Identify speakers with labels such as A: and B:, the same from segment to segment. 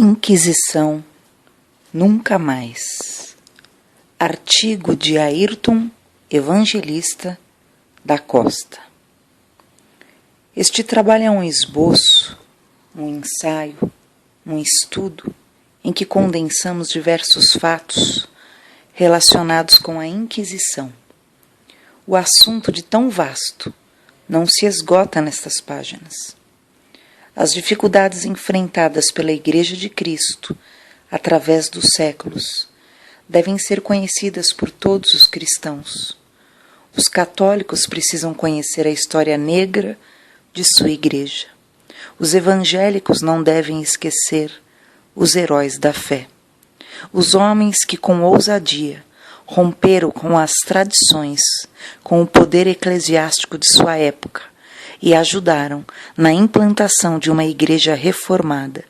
A: Inquisição, nunca mais. Artigo de Ayrton Evangelista da Costa. Este trabalho é um esboço, um ensaio, um estudo em que condensamos diversos fatos relacionados com a Inquisição. O assunto de tão vasto não se esgota nestas páginas. As dificuldades enfrentadas pela Igreja de Cristo através dos séculos devem ser conhecidas por todos os cristãos. Os católicos precisam conhecer a história negra de sua Igreja. Os evangélicos não devem esquecer os heróis da fé. Os homens que com ousadia romperam com as tradições, com o poder eclesiástico de sua época e ajudaram na implantação de uma igreja reformada,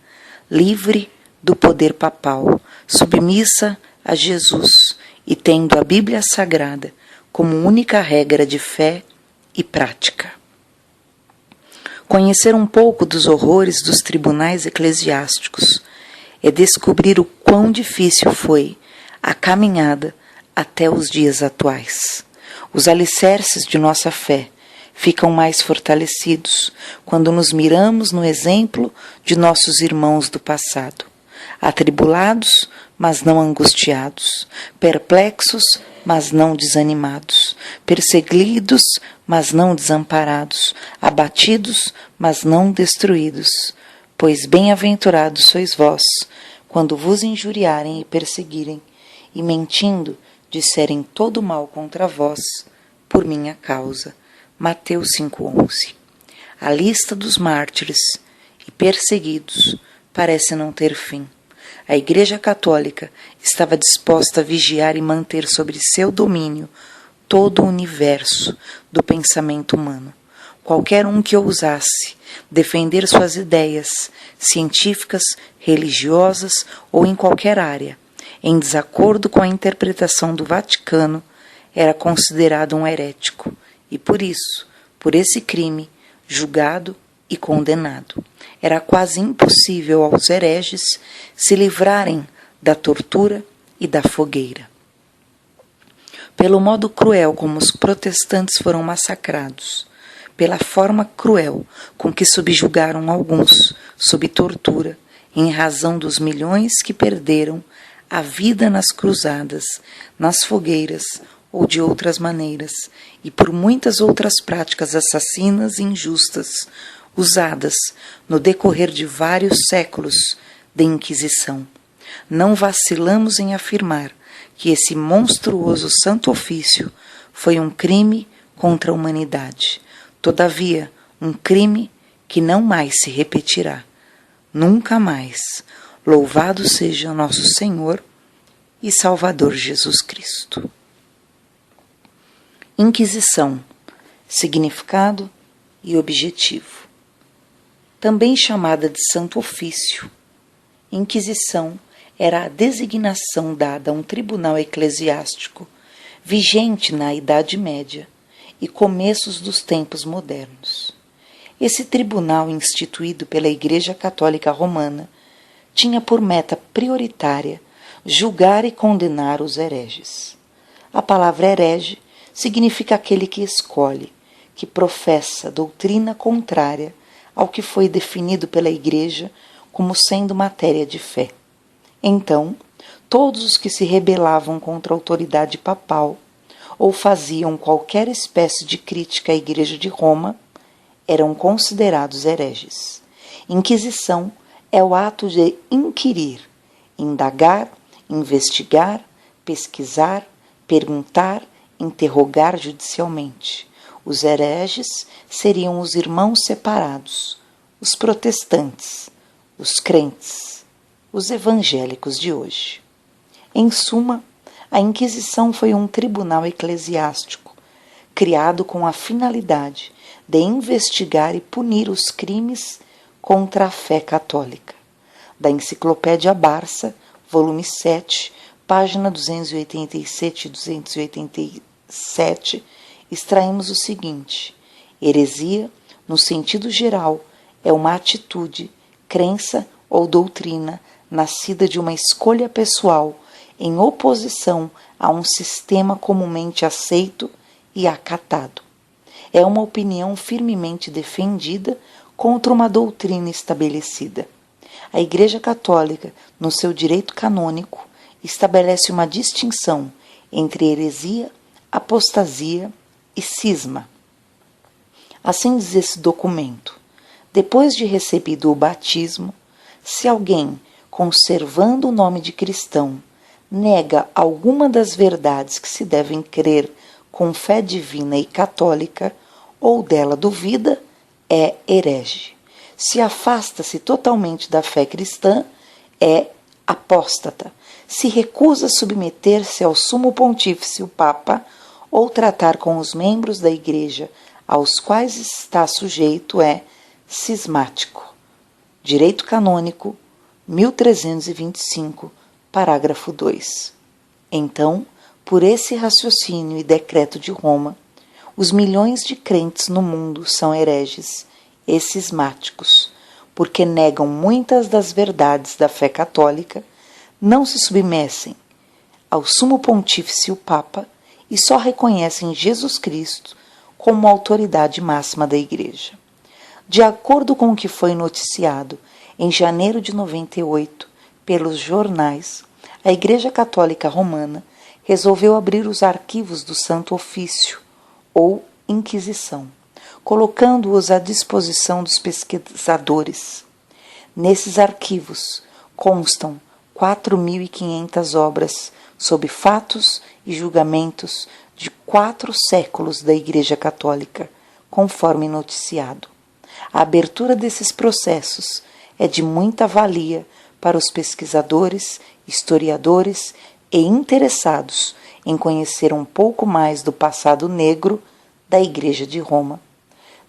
A: livre do poder papal, submissa a Jesus e tendo a Bíblia Sagrada como única regra de fé e prática. Conhecer um pouco dos horrores dos tribunais eclesiásticos é descobrir o quão difícil foi a caminhada até os dias atuais. Os alicerces de nossa fé ficam mais fortalecidos quando nos miramos no exemplo de nossos irmãos do passado, atribulados, mas não angustiados, perplexos, mas não desanimados, perseguidos, mas não desamparados, abatidos, mas não destruídos. Pois bem-aventurados sois vós, quando vos injuriarem e perseguirem, e mentindo, disserem todo mal contra vós, por minha causa. Mateus 5,11. A lista dos mártires e perseguidos parece não ter fim. A Igreja Católica estava disposta a vigiar e manter sobre seu domínio todo o universo do pensamento humano. Qualquer um que ousasse defender suas ideias científicas, religiosas ou em qualquer área, em desacordo com a interpretação do Vaticano, era considerado um herético e, por isso, por esse crime, julgado e condenado. Era quase impossível aos hereges se livrarem da tortura e da fogueira. Pelo modo cruel como os protestantes foram massacrados, pela forma cruel com que subjugaram alguns sob tortura, em razão dos milhões que perderam a vida nas cruzadas, nas fogueiras ou de outras maneiras, e por muitas outras práticas assassinas e injustas, usadas no decorrer de vários séculos de Inquisição. Não vacilamos em afirmar que esse monstruoso santo ofício foi um crime contra a humanidade. Todavia, um crime que não mais se repetirá. Nunca mais. Louvado seja nosso Senhor e Salvador Jesus Cristo. Inquisição, significado e objetivo. Também chamada de Santo Ofício, Inquisição era a designação dada a um tribunal eclesiástico vigente na Idade Média e começos dos tempos modernos. Esse tribunal, instituído pela Igreja Católica Romana, tinha por meta prioritária julgar e condenar os hereges. A palavra herege significa aquele que escolhe, que professa doutrina contrária ao que foi definido pela Igreja como sendo matéria de fé. Então, todos os que se rebelavam contra a autoridade papal ou faziam qualquer espécie de crítica à Igreja de Roma eram considerados hereges. Inquisição é o ato de inquirir, indagar, investigar, pesquisar, perguntar, interrogar judicialmente. Os hereges seriam os irmãos separados, os protestantes, os crentes, os evangélicos de hoje. Em suma, a Inquisição foi um tribunal eclesiástico, criado com a finalidade de investigar e punir os crimes contra a fé católica. Da Enciclopédia Barça, volume 7, página 287 e 287, extraímos o seguinte: heresia, no sentido geral, é uma atitude, crença ou doutrina nascida de uma escolha pessoal em oposição a um sistema comumente aceito e acatado. É uma opinião firmemente defendida contra uma doutrina estabelecida. A Igreja Católica, no seu direito canônico, estabelece uma distinção entre heresia, apostasia e cisma. Assim diz esse documento: depois de recebido o batismo, se alguém, conservando o nome de cristão, nega alguma das verdades que se devem crer com fé divina e católica, ou dela duvida, é herege. Se afasta-se totalmente da fé cristã, é apóstata. Se recusa submeter-se ao sumo pontífice, o Papa, ou tratar com os membros da Igreja aos quais está sujeito, é cismático. Direito Canônico, 1325, parágrafo 2. Então, por esse raciocínio e decreto de Roma, os milhões de crentes no mundo são hereges e cismáticos, porque negam muitas das verdades da fé católica, não se submetem ao sumo pontífice, o Papa, e só reconhecem Jesus Cristo como autoridade máxima da Igreja. De acordo com o que foi noticiado em janeiro de 98 pelos jornais, a Igreja Católica Romana resolveu abrir os arquivos do Santo Ofício, ou Inquisição, colocando-os à disposição dos pesquisadores. Nesses arquivos constam 4.500 obras sobre fatos e julgamentos de 4 séculos da Igreja Católica, conforme noticiado. A abertura desses processos é de muita valia para os pesquisadores, historiadores e interessados em conhecer um pouco mais do passado negro da Igreja de Roma.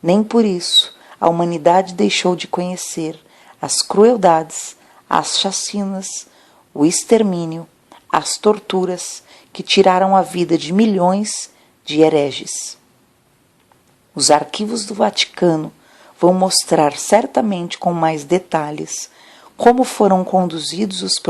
A: Nem por isso a humanidade deixou de conhecer as crueldades, as chacinas, o extermínio, as torturas que tiraram a vida de milhões de hereges. Os arquivos do Vaticano vão mostrar certamente com mais detalhes como foram conduzidos os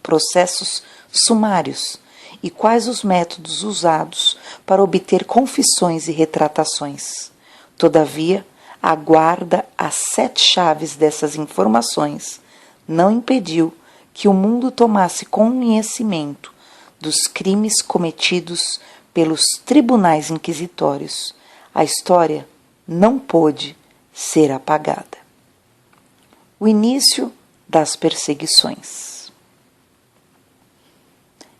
A: processos sumários e quais os métodos usados para obter confissões e retratações. Todavia, a guarda às 7 chaves dessas informações não impediu que o mundo tomasse conhecimento dos crimes cometidos pelos tribunais inquisitórios. A história não pôde ser apagada. O início das perseguições.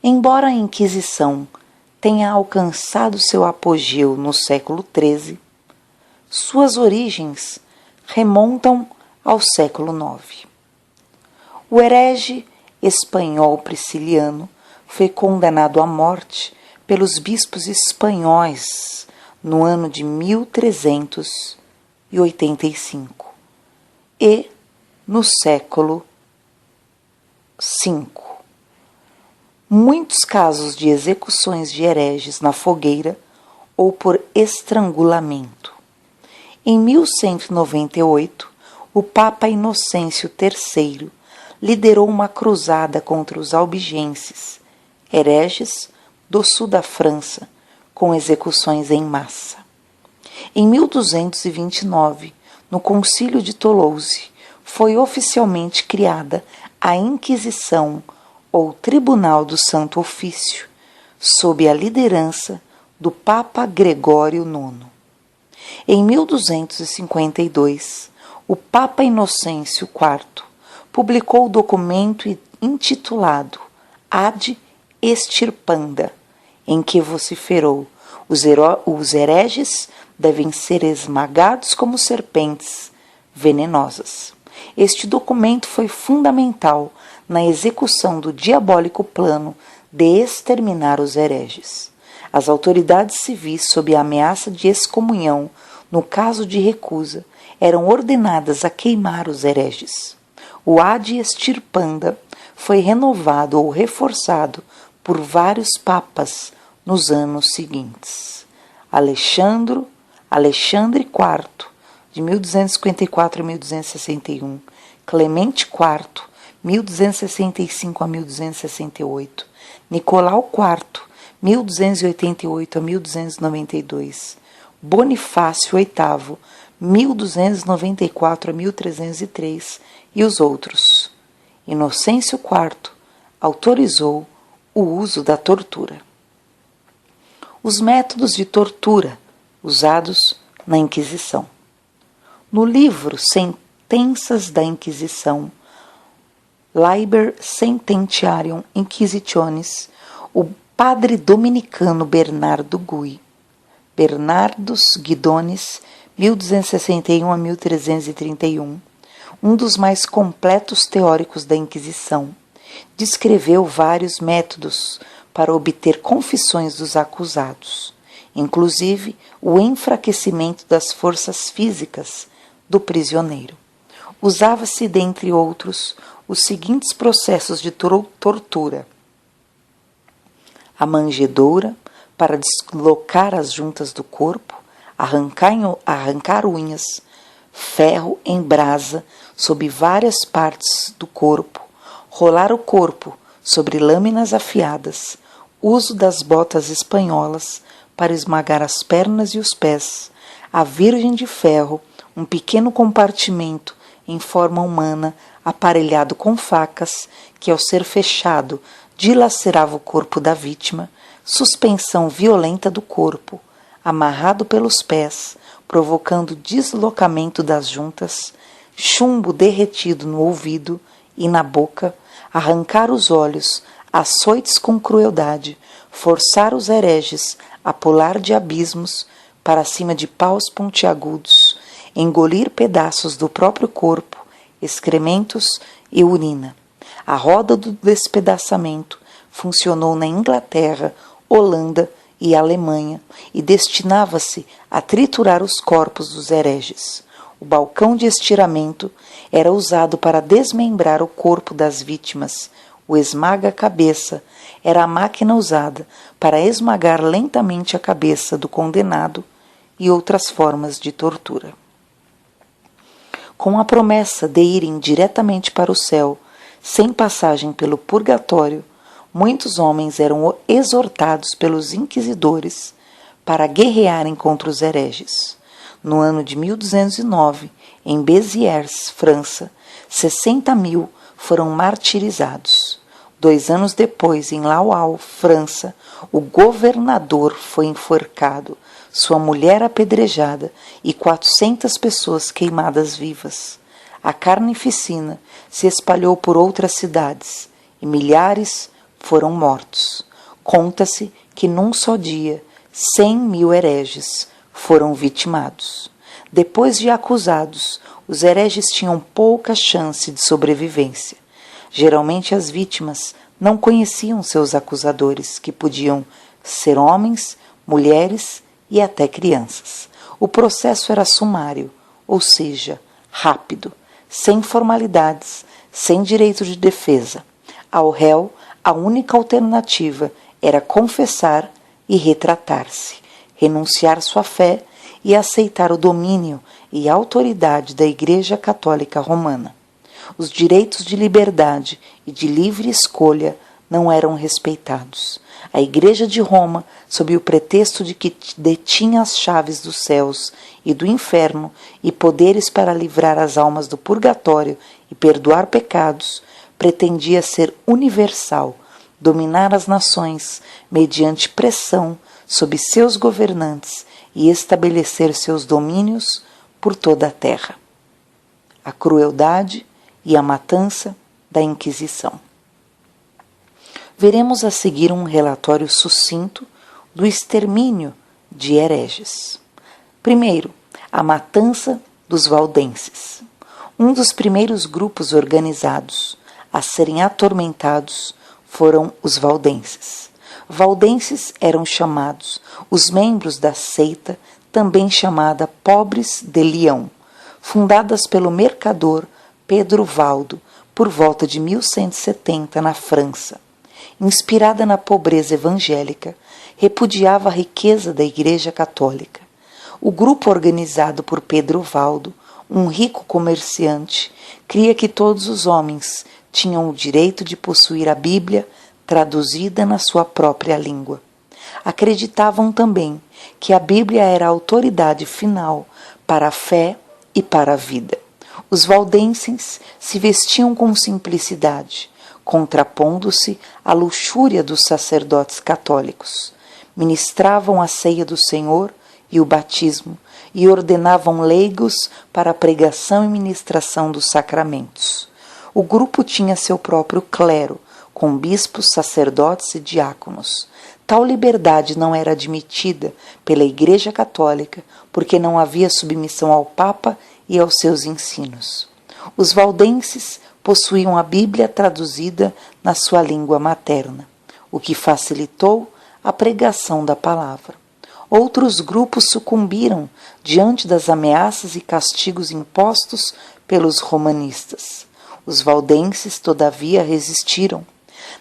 A: Embora a Inquisição tenha alcançado seu apogeu no século XIII, suas origens remontam ao século IX. O herege espanhol Prisciliano foi condenado à morte pelos bispos espanhóis no ano de 1385 e no século V. Muitos casos de execuções de hereges na fogueira ou por estrangulamento. Em 1198, o Papa Inocêncio III liderou uma cruzada contra os albigenses, hereges do sul da França, com execuções em massa. Em 1229, no Concílio de Toulouse, foi oficialmente criada a Inquisição, ou Tribunal do Santo Ofício, sob a liderança do Papa Gregório IX. Em 1252, o Papa Inocêncio IV publicou o documento intitulado Ad Extirpanda, em que vociferou: os hereges devem ser esmagados como serpentes venenosas. Este documento foi fundamental na execução do diabólico plano de exterminar os hereges. As autoridades civis, sob a ameaça de excomunhão no caso de recusa, eram ordenadas a queimar os hereges. O Ad Extirpanda foi renovado ou reforçado por vários papas nos anos seguintes. Alexandre IV, de 1254 a 1261, Clemente IV, 1265 a 1268, Nicolau IV, 1288 a 1292, Bonifácio VIII, 1294 a 1303 e os outros. Inocêncio IV autorizou o uso da tortura. Os métodos de tortura usados na Inquisição. No livro Sentenças da Inquisição, Liber Sententiarum Inquisitionis, o padre dominicano Bernardus Guidonis, 1261 a 1331, um dos mais completos teóricos da Inquisição, descreveu vários métodos para obter confissões dos acusados, inclusive o enfraquecimento das forças físicas do prisioneiro. Usava-se, dentre outros, os seguintes processos de tortura: a manjedoura, para deslocar as juntas do corpo, arrancar unhas, ferro em brasa sob várias partes do corpo, rolar o corpo sobre lâminas afiadas, uso das botas espanholas para esmagar as pernas e os pés, a virgem de ferro, um pequeno compartimento em forma humana aparelhado com facas que, ao ser fechado, dilacerava o corpo da vítima, suspensão violenta do corpo, amarrado pelos pés, provocando deslocamento das juntas, chumbo derretido no ouvido e na boca, arrancar os olhos, açoites com crueldade, forçar os hereges a pular de abismos para cima de paus pontiagudos, engolir pedaços do próprio corpo, excrementos e urina. A roda do despedaçamento funcionou na Inglaterra, Holanda e Alemanha e destinava-se a triturar os corpos dos hereges. O balcão de estiramento era usado para desmembrar o corpo das vítimas. O esmaga-cabeça era a máquina usada para esmagar lentamente a cabeça do condenado e outras formas de tortura. Com a promessa de irem diretamente para o céu, sem passagem pelo purgatório, muitos homens eram exortados pelos inquisidores para guerrearem contra os hereges. No ano de 1209, em Béziers, França, 60.000 foram martirizados. 2 anos depois, em Laval, França, o governador foi enforcado, sua mulher apedrejada e 400 pessoas queimadas vivas. A carnificina se espalhou por outras cidades e milhares foram mortos. Conta-se que num só dia 100.000 hereges foram vitimados. Depois de acusados, os hereges tinham pouca chance de sobrevivência. Geralmente as vítimas não conheciam seus acusadores, que podiam ser homens, mulheres e até crianças. O processo era sumário, ou seja, rápido, sem formalidades, sem direito de defesa. Ao réu, a única alternativa era confessar e retratar-se, renunciar sua fé e aceitar o domínio e autoridade da Igreja Católica Romana. Os direitos de liberdade e de livre escolha não eram respeitados. A Igreja de Roma, sob o pretexto de que detinha as chaves dos céus e do inferno e poderes para livrar as almas do purgatório e perdoar pecados, pretendia ser universal, dominar as nações mediante pressão sobre seus governantes e estabelecer seus domínios por toda a terra. A crueldade e a matança da Inquisição. Veremos a seguir um relatório sucinto do extermínio de hereges. Primeiro, a matança dos valdenses. Um dos primeiros grupos organizados a serem atormentados foram os valdenses. Valdenses eram chamados os membros da seita, também chamada Pobres de Leão, fundadas pelo mercador Pedro Valdo por volta de 1170 na França. Inspirada na pobreza evangélica, repudiava a riqueza da Igreja Católica. O grupo organizado por Pedro Valdo um rico comerciante, cria que todos os homens tinham o direito de possuir a Bíblia traduzida na sua própria língua. Acreditavam também que a Bíblia era a autoridade final para a fé e para a vida. Os valdenses se vestiam com simplicidade, contrapondo-se à luxúria dos sacerdotes católicos. Ministravam a ceia do Senhor e o batismo e ordenavam leigos para a pregação e ministração dos sacramentos. O grupo tinha seu próprio clero, com bispos, sacerdotes e diáconos. Tal liberdade não era admitida pela Igreja Católica porque não havia submissão ao Papa e aos seus ensinos. Os valdenses possuíam a Bíblia traduzida na sua língua materna, o que facilitou a pregação da palavra. Outros grupos sucumbiram diante das ameaças e castigos impostos pelos romanistas. Os valdenses, todavia, resistiram.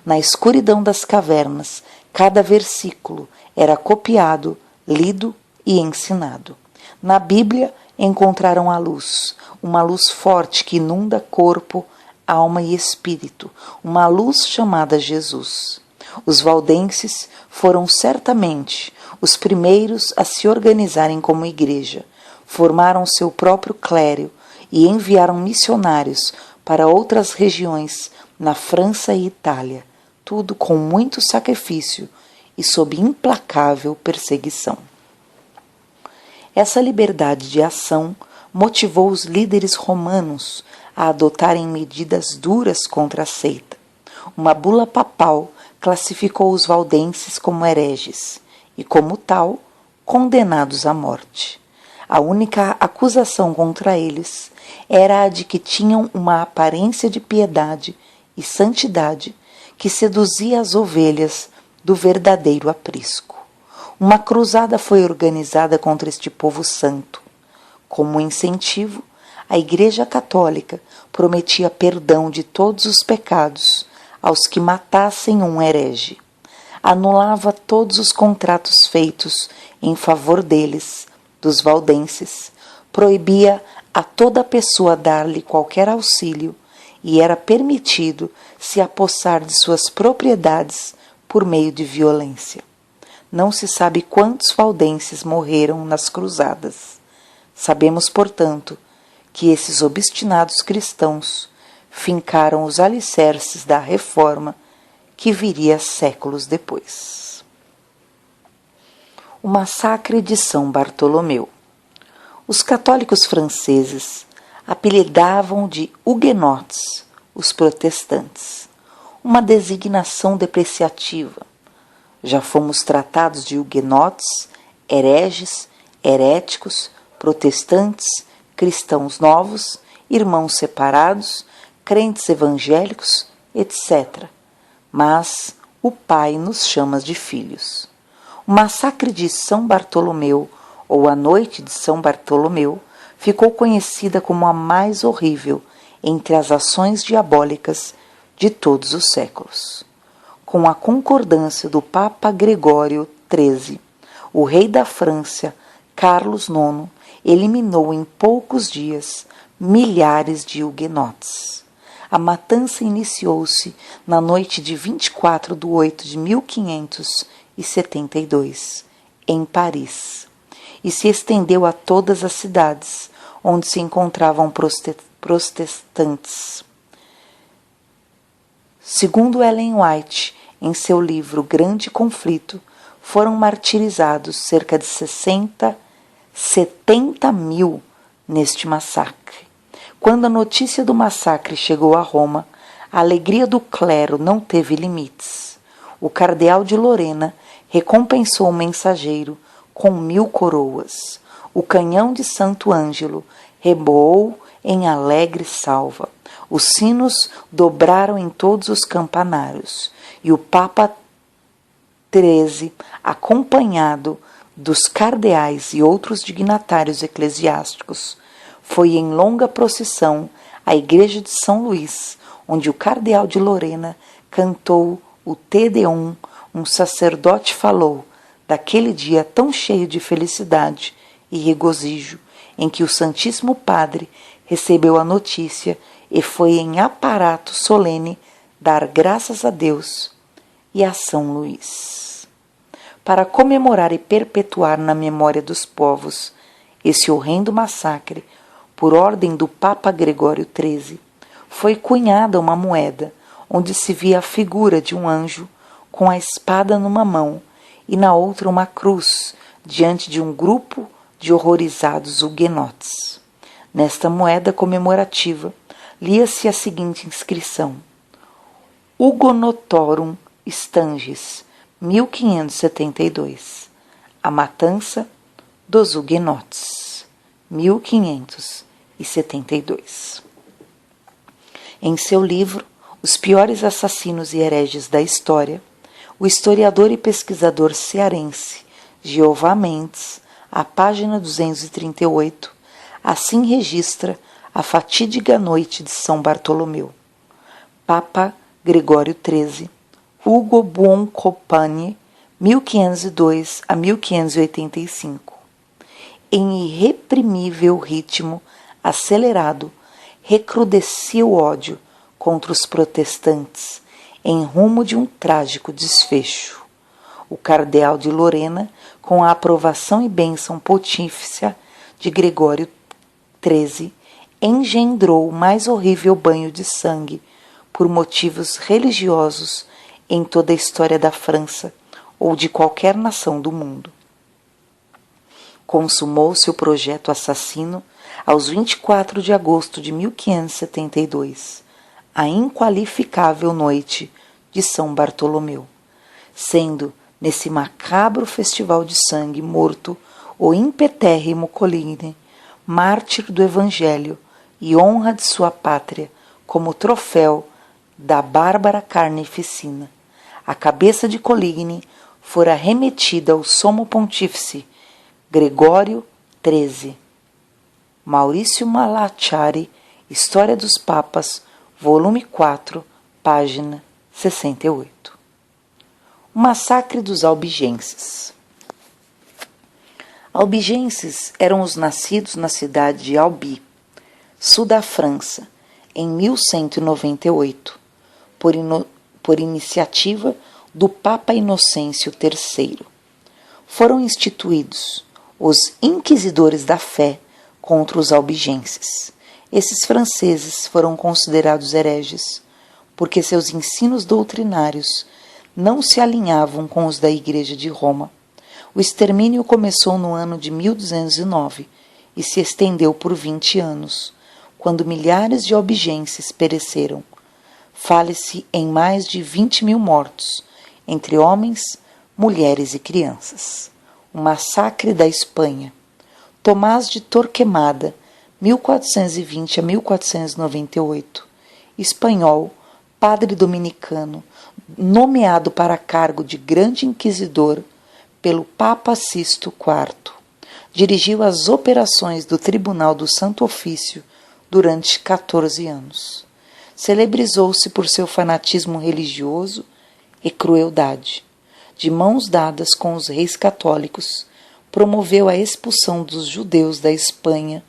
A: Na escuridão das cavernas, cada versículo era copiado, lido e ensinado. Na Bíblia encontraram a luz, uma luz forte que inunda corpo, alma e espírito, uma luz chamada Jesus. Os valdenses foram certamente os primeiros a se organizarem como igreja, formaram seu próprio clero e enviaram missionários para outras regiões na França e Itália, tudo com muito sacrifício e sob implacável perseguição. Essa liberdade de ação motivou os líderes romanos a adotarem medidas duras contra a seita. Uma bula papal classificou os valdenses como hereges e, como tal, condenados à morte. A única acusação contra eles era a de que tinham uma aparência de piedade e santidade que seduzia as ovelhas do verdadeiro aprisco. Uma cruzada foi organizada contra este povo santo. Como incentivo, a Igreja Católica prometia perdão de todos os pecados aos que matassem um herege. Anulava todos os contratos feitos em favor deles, dos valdenses, proibia a toda pessoa dar-lhe qualquer auxílio e era permitido se apossar de suas propriedades por meio de violência. Não se sabe quantos valdenses morreram nas cruzadas. Sabemos, portanto, que esses obstinados cristãos fincaram os alicerces da reforma que viria séculos depois. O massacre de São Bartolomeu. Os católicos franceses apelidavam de huguenotes os protestantes, uma designação depreciativa. Já fomos tratados de huguenotes, hereges, heréticos, protestantes, cristãos novos, irmãos separados, crentes evangélicos, etc. Mas o Pai nos chama de filhos. O massacre de São Bartolomeu, ou a Noite de São Bartolomeu, ficou conhecida como a mais horrível entre as ações diabólicas de todos os séculos. Com a concordância do Papa Gregório XIII, o rei da França, Carlos IX, eliminou em poucos dias milhares de huguenotes. A matança iniciou-se na noite de 24 de 8 de 1572, em Paris, e se estendeu a todas as cidades onde se encontravam protestantes. Segundo Ellen White, em seu livro Grande Conflito, foram martirizados cerca de 70 mil neste massacre. Quando a notícia do massacre chegou a Roma, a alegria do clero não teve limites. O cardeal de Lorena recompensou o mensageiro com 1000 coroas. O canhão de Santo Ângelo reboou em alegre salva. Os sinos dobraram em todos os campanários. E o Papa XIII, acompanhado dos cardeais e outros dignatários eclesiásticos, foi em longa procissão à igreja de São Luís, onde o cardeal de Lorena cantou o Te Deum. Um sacerdote falou daquele dia tão cheio de felicidade e regozijo, em que o Santíssimo Padre recebeu a notícia e foi em aparato solene dar graças a Deus e a São Luís. Para comemorar e perpetuar na memória dos povos esse horrendo massacre, por ordem do Papa Gregório XIII, foi cunhada uma moeda onde se via a figura de um anjo com a espada numa mão e na outra uma cruz diante de um grupo de horrorizados huguenotes. Nesta moeda comemorativa lia-se a seguinte inscrição: Hugonotorum Stanges, 1572. A matança dos huguenotes, 1572. Em seu livro Os Piores Assassinos e Hereges da História, o historiador e pesquisador cearense Jeová Mendes, à página 238, assim registra a fatídica noite de São Bartolomeu. Papa Gregório XIII, Ugo Buoncompagni, 1502 a 1585. Em irreprimível ritmo acelerado, recrudescia o ódio contra os protestantes em rumo de um trágico desfecho. O cardeal de Lorena, com a aprovação e bênção pontífice de Gregório XIII, engendrou o mais horrível banho de sangue por motivos religiosos em toda a história da França ou de qualquer nação do mundo. Consumou-se o projeto assassino aos 24 de agosto de 1572, a inqualificável noite de São Bartolomeu, sendo nesse macabro festival de sangue morto o impetérrimo Coligny, mártir do Evangelho e honra de sua pátria, como troféu da bárbara carnificina. A cabeça de Coligny fora remetida ao Sumo Pontífice Gregório XIII. Maurício Malachiari, História dos Papas, volume 4, página 68. O massacre dos albigenses. Albigenses eram os nascidos na cidade de Albi, sul da França, em 1198, por iniciativa do Papa Inocêncio III. Foram instituídos os inquisidores da fé contra os albigenses. Esses franceses foram considerados hereges, porque seus ensinos doutrinários não se alinhavam com os da Igreja de Roma. O extermínio começou no ano de 1209 e se estendeu por 20 anos, quando milhares de albigenses pereceram. Fale-se em mais de 20.000 mortos, entre homens, mulheres e crianças. O massacre da Espanha. Tomás de Torquemada, 1420 a 1498, espanhol, padre dominicano, nomeado para cargo de grande inquisidor pelo Papa Sisto IV. Dirigiu as operações do Tribunal do Santo Ofício durante 14 anos. Celebrizou-se por seu fanatismo religioso e crueldade. De mãos dadas com os reis católicos, promoveu a expulsão dos judeus da Espanha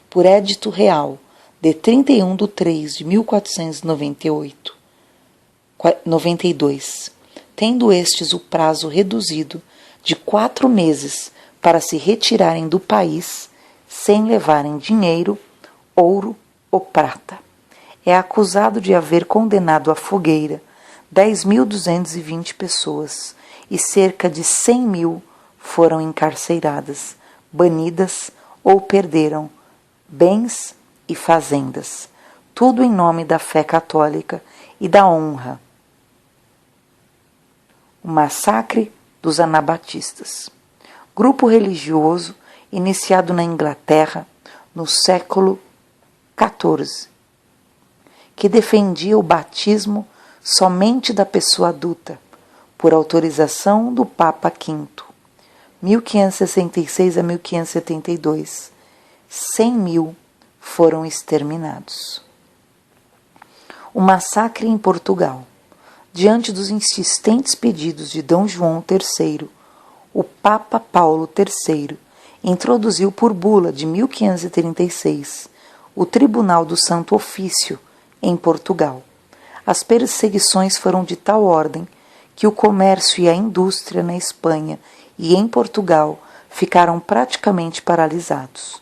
A: por édito real de 31 de 3 de 1492, tendo estes o prazo reduzido de 4 meses para se retirarem do país sem levarem dinheiro, ouro ou prata. É acusado de haver condenado à fogueira 10.220 pessoas e cerca de 100.000 foram encarceradas, banidas ou perderam bens e fazendas, tudo em nome da fé católica e da honra. O massacre dos anabatistas. Grupo religioso iniciado na Inglaterra no século XIV, que defendia o batismo somente da pessoa adulta, por autorização do Papa V, 1566 a 1572. 100.000 foram exterminados. O massacre em Portugal. Diante dos insistentes pedidos de D. João III, o Papa Paulo III introduziu por bula de 1536 o Tribunal do Santo Ofício em Portugal. As perseguições foram de tal ordem que o comércio e a indústria na Espanha e em Portugal ficaram praticamente paralisados.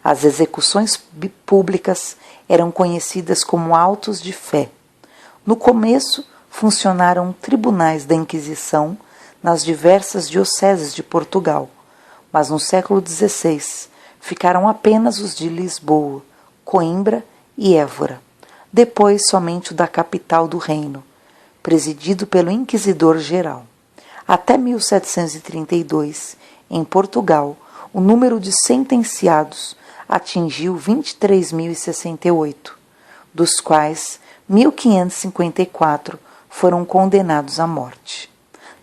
A: As execuções públicas eram conhecidas como autos de fé. No começo, funcionaram tribunais da Inquisição nas diversas dioceses de Portugal, mas no século XVI ficaram apenas os de Lisboa, Coimbra e Évora. Depois somente o da capital do reino, presidido pelo Inquisidor-Geral. Até 1732, em Portugal, o número de sentenciados atingiu 23.068, dos quais 1.554 foram condenados à morte.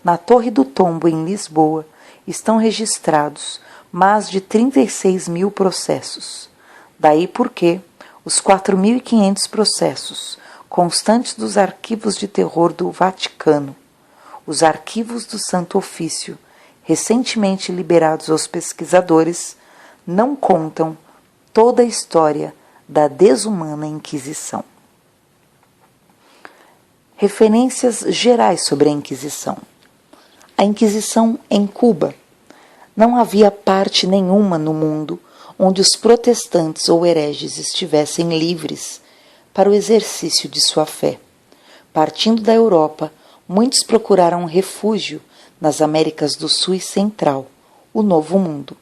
A: Na Torre do Tombo, em Lisboa, estão registrados mais de 36.000 processos. Daí porque os 4.500 processos constantes dos arquivos de terror do Vaticano, os arquivos do Santo Ofício, recentemente liberados aos pesquisadores, não contam toda a história da desumana Inquisição. Referências gerais sobre a Inquisição. A Inquisição em Cuba. Não havia parte nenhuma no mundo onde os protestantes ou hereges estivessem livres para o exercício de sua fé. Partindo da Europa, muitos procuraram refúgio nas Américas do Sul e Central, o Novo Mundo.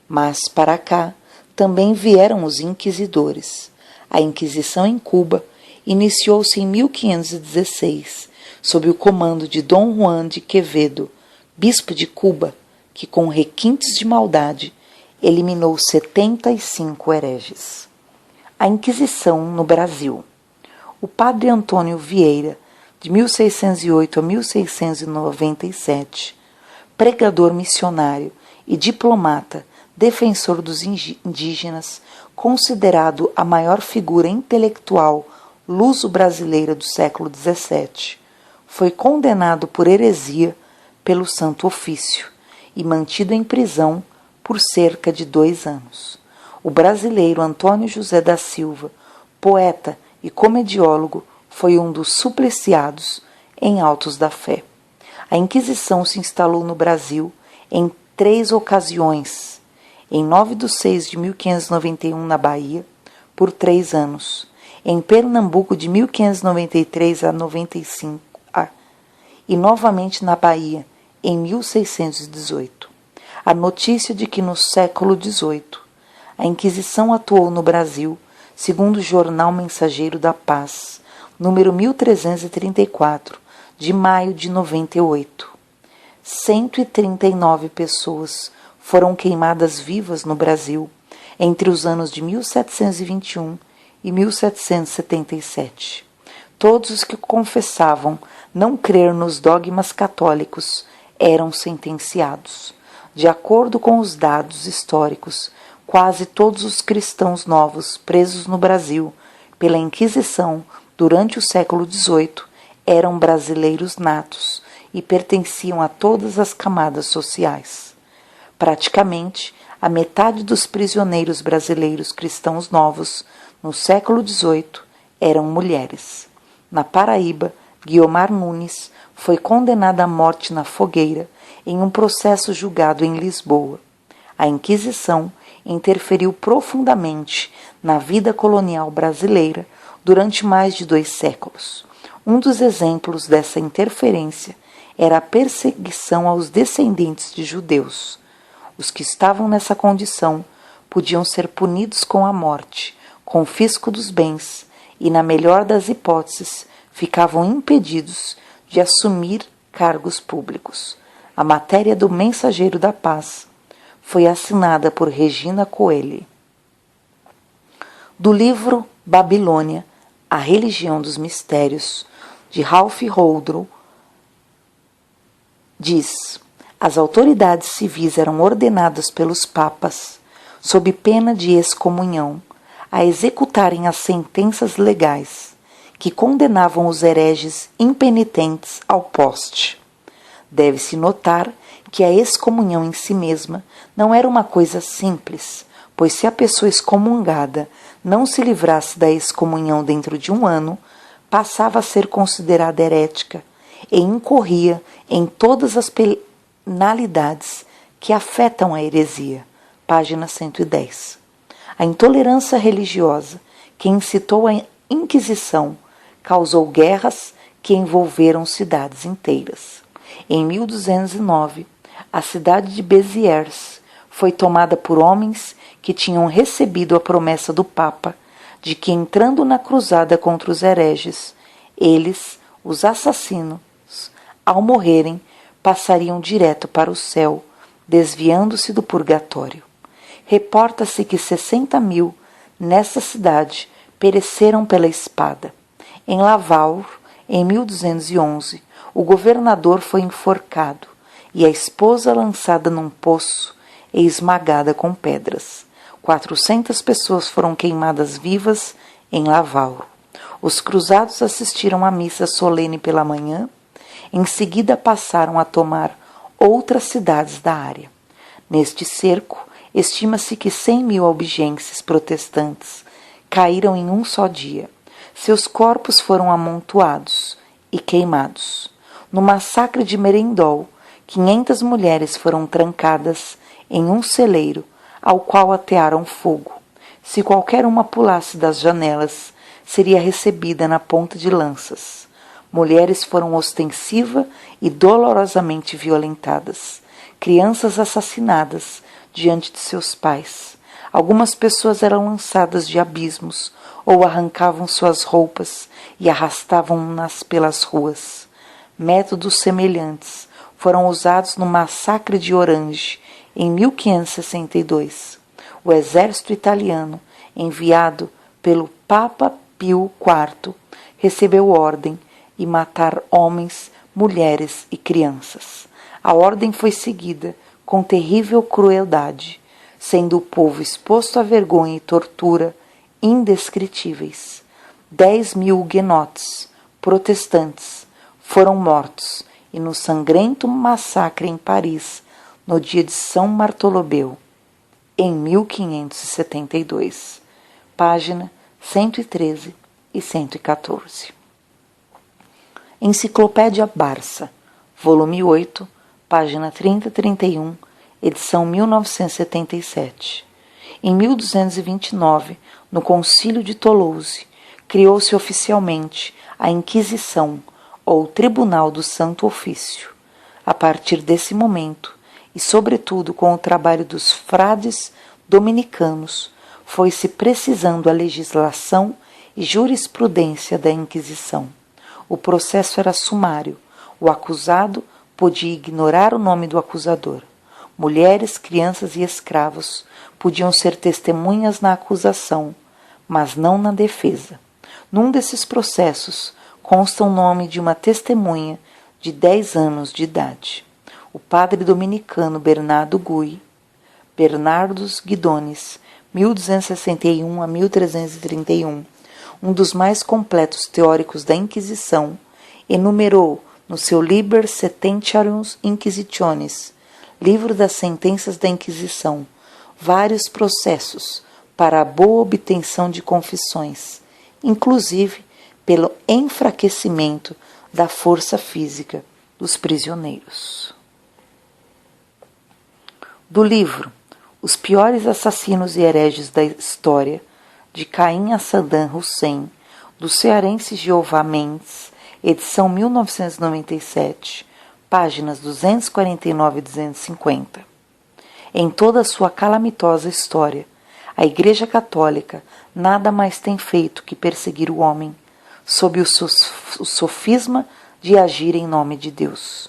A: Mas para cá também vieram os inquisidores. A Inquisição em Cuba iniciou-se em 1516, sob o comando de Dom Juan de Quevedo, bispo de Cuba, que com requintes de maldade eliminou 75 hereges. A Inquisição no Brasil. O padre Antônio Vieira, de 1608 a 1697, pregador missionário e diplomata, defensor dos indígenas, considerado a maior figura intelectual luso-brasileira do século XVII, foi condenado por heresia pelo Santo Ofício e mantido em prisão por cerca de 2 anos. O brasileiro Antônio José da Silva, poeta e comediólogo, foi um dos supliciados em autos da fé. A Inquisição se instalou no Brasil em 3 ocasiões. Em 9/6/1591 na Bahia, por 3 anos. Em Pernambuco de 1593 a 95 e novamente na Bahia em 1618. A notícia de que no século XVIII a Inquisição atuou no Brasil, segundo o Jornal Mensageiro da Paz, número 1334, de maio de 98. 139 pessoas foram queimadas vivas no Brasil entre os anos de 1721 e 1777. Todos os que confessavam não crer nos dogmas católicos eram sentenciados. De acordo com os dados históricos, quase todos os cristãos novos presos no Brasil pela Inquisição durante o século XVIII eram brasileiros natos e pertenciam a todas as camadas sociais. Praticamente, a metade dos prisioneiros brasileiros cristãos novos no século XVIII eram mulheres. Na Paraíba, Guiomar Nunes foi condenada à morte na fogueira em um processo julgado em Lisboa. A Inquisição interferiu profundamente na vida colonial brasileira durante mais de 2 séculos. Um dos exemplos dessa interferência era a perseguição aos descendentes de judeus. Os que estavam nessa condição podiam ser punidos com a morte, confisco dos bens e, na melhor das hipóteses, ficavam impedidos de assumir cargos públicos. A matéria do Mensageiro da Paz foi assinada por Regina Coeli. Do livro Babilônia, A Religião dos Mistérios, de Ralph Holdrow, diz: as autoridades civis eram ordenadas pelos papas, sob pena de excomunhão, a executarem as sentenças legais que condenavam os hereges impenitentes ao poste. Deve-se notar que a excomunhão em si mesma não era uma coisa simples, pois se a pessoa excomungada não se livrasse da excomunhão dentro de um ano, passava a ser considerada herética e incorria em todas as penalidades que afetam a heresia. Página 110. A intolerância religiosa que incitou a Inquisição causou guerras que envolveram cidades inteiras. Em 1209, a cidade de Béziers foi tomada por homens que tinham recebido a promessa do Papa de que, entrando na cruzada contra os hereges, eles, os assassinos, ao morrerem, passariam direto para o céu, desviando-se do purgatório. Reporta-se que 60.000 nessa cidade pereceram pela espada. Em Laval, em 1211, o governador foi enforcado e a esposa lançada num poço e esmagada com pedras. 400 pessoas foram queimadas vivas em Laval. Os cruzados assistiram à missa solene pela manhã, em seguida passaram a tomar outras cidades da área. Neste cerco, estima-se que 100.000 albigenses protestantes caíram em um só dia. Seus corpos foram amontoados e queimados. No massacre de Merindol, 500 mulheres foram trancadas em um celeiro, ao qual atearam fogo. Se qualquer uma pulasse das janelas, seria recebida na ponta de lanças. Mulheres foram ostensiva e dolorosamente violentadas. Crianças assassinadas diante de seus pais. Algumas pessoas eram lançadas de abismos ou arrancavam suas roupas e arrastavam-nas pelas ruas. Métodos semelhantes foram usados no massacre de Orange, em 1562. O exército italiano, enviado pelo Papa Pio IV, recebeu ordem de matar homens, mulheres e crianças. A ordem foi seguida com terrível crueldade, sendo o povo exposto a vergonha e tortura indescritíveis. 10.000 huguenotes protestantes foram mortos e no sangrento massacre em Paris, no dia de São Bartolomeu, em 1572. Página 113 e 114. Enciclopédia Barça, volume 8, página 30-31, edição 1977. Em 1229, no Concílio de Toulouse, criou-se oficialmente a Inquisição, ou Tribunal do Santo Ofício. A partir desse momento, e sobretudo com o trabalho dos frades dominicanos, foi-se precisando a legislação e jurisprudência da Inquisição. O processo era sumário, o acusado podia ignorar o nome do acusador. Mulheres, crianças e escravos podiam ser testemunhas na acusação, mas não na defesa. Num desses processos consta o nome de uma testemunha de 10 anos de idade. O padre dominicano Bernardus Guidones, 1261 a 1331, um dos mais completos teóricos da Inquisição, enumerou no seu Liber Sententiarum Inquisitionis, livro das sentenças da Inquisição, vários processos para a boa obtenção de confissões, inclusive pelo enfraquecimento da força física dos prisioneiros. Do livro Os Piores Assassinos e Hereges da História, de Caim a Saddam Hussein, do cearense Jeová Mendes, edição 1997, páginas 249 e 250. Em toda a sua calamitosa história, a Igreja Católica nada mais tem feito que perseguir o homem, sob o sofisma de agir em nome de Deus.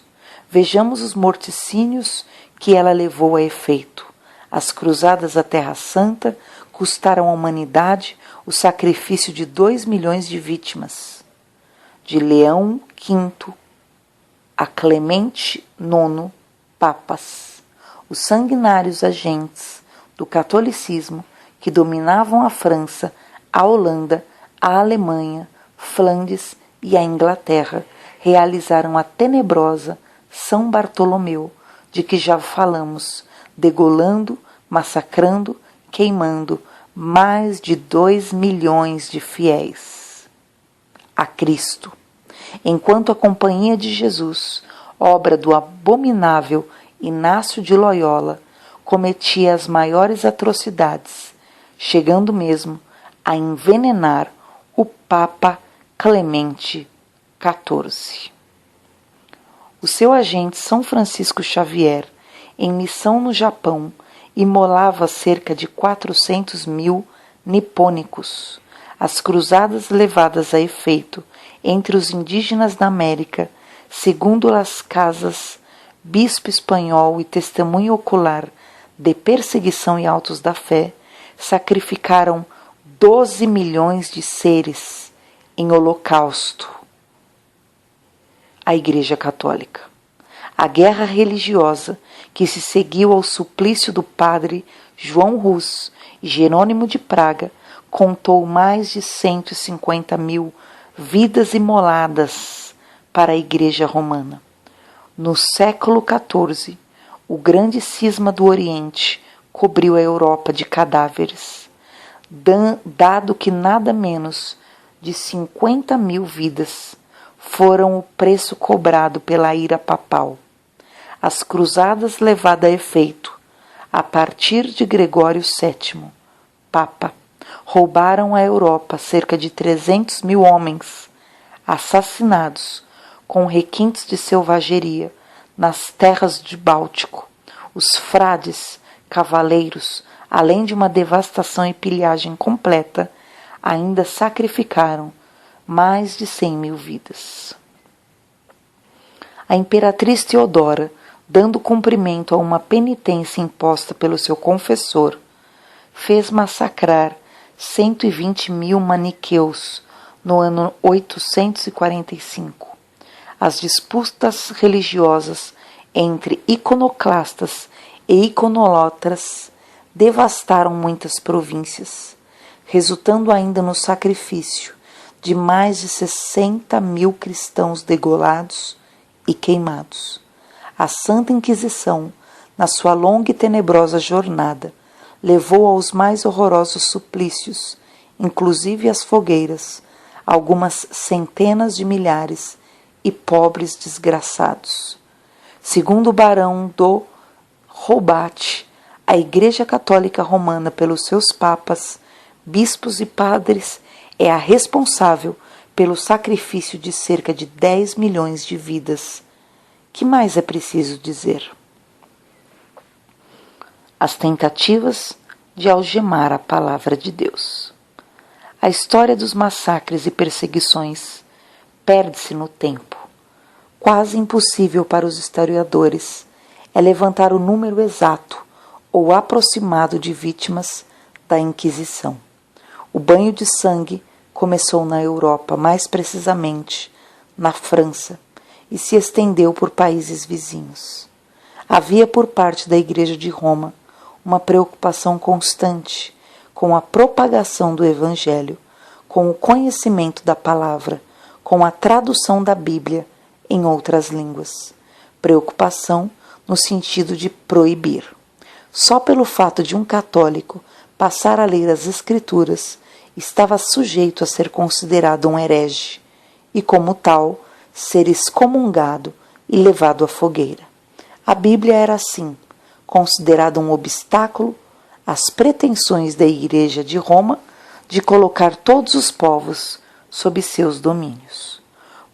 A: Vejamos os morticínios que ela levou a efeito. As cruzadas à Terra Santa custaram à humanidade o sacrifício de 2 milhões de vítimas. De Leão V a Clemente IX, papas, os sanguinários agentes do catolicismo que dominavam a França, a Holanda, a Alemanha, Flandes e a Inglaterra realizaram a tenebrosa São Bartolomeu, de que já falamos, degolando, massacrando, queimando mais de 2 milhões de fiéis a Cristo, enquanto a Companhia de Jesus, obra do abominável Inácio de Loyola, cometia as maiores atrocidades, chegando mesmo a envenenar o Papa Clemente XIV. O seu agente São Francisco Xavier, em missão no Japão, imolava cerca de 400.000 nipônicos. As cruzadas levadas a efeito entre os indígenas da América, segundo Las Casas, bispo espanhol e testemunho ocular de perseguição e autos da fé, sacrificaram 12 milhões de seres em holocausto à Igreja Católica. A guerra religiosa que se seguiu ao suplício do padre João Rus e Jerônimo de Praga contou mais de 150.000 vidas imoladas para a Igreja Romana. No século XIV, o grande cisma do Oriente cobriu a Europa de cadáveres, dado que nada menos de 50.000 vidas foram o preço cobrado pela ira papal. As cruzadas levadas a efeito, a partir de Gregório VII, Papa, roubaram à Europa cerca de 300.000 homens, assassinados com requintes de selvageria nas terras de Báltico. Os frades, cavaleiros, além de uma devastação e pilhagem completa, ainda sacrificaram mais de 100.000 vidas. A imperatriz Teodora, dando cumprimento a uma penitência imposta pelo seu confessor, fez massacrar 120.000 maniqueus no ano 845. As disputas religiosas entre iconoclastas e iconolótras devastaram muitas províncias, resultando ainda no sacrifício de mais de 60.000 cristãos degolados e queimados. A Santa Inquisição, na sua longa e tenebrosa jornada, levou aos mais horrorosos suplícios, inclusive às fogueiras, algumas centenas de milhares e pobres desgraçados. Segundo o barão do Roubat, a Igreja Católica Romana, pelos seus papas, bispos e padres, é a responsável pelo sacrifício de cerca de 10 milhões de vidas. Que mais é preciso dizer? As tentativas de algemar a palavra de Deus. A história dos massacres e perseguições perde-se no tempo. Quase impossível para os historiadores é levantar o número exato ou aproximado de vítimas da Inquisição. O banho de sangue começou na Europa, mais precisamente na França, e se estendeu por países vizinhos. Havia por parte da Igreja de Roma uma preocupação constante com a propagação do Evangelho, com o conhecimento da palavra, com a tradução da Bíblia em outras línguas. Preocupação no sentido de proibir. Só pelo fato de um católico passar a ler as Escrituras, estava sujeito a ser considerado um herege e, como tal, ser excomungado e levado à fogueira. A Bíblia era, assim, considerada um obstáculo às pretensões da Igreja de Roma de colocar todos os povos sob seus domínios.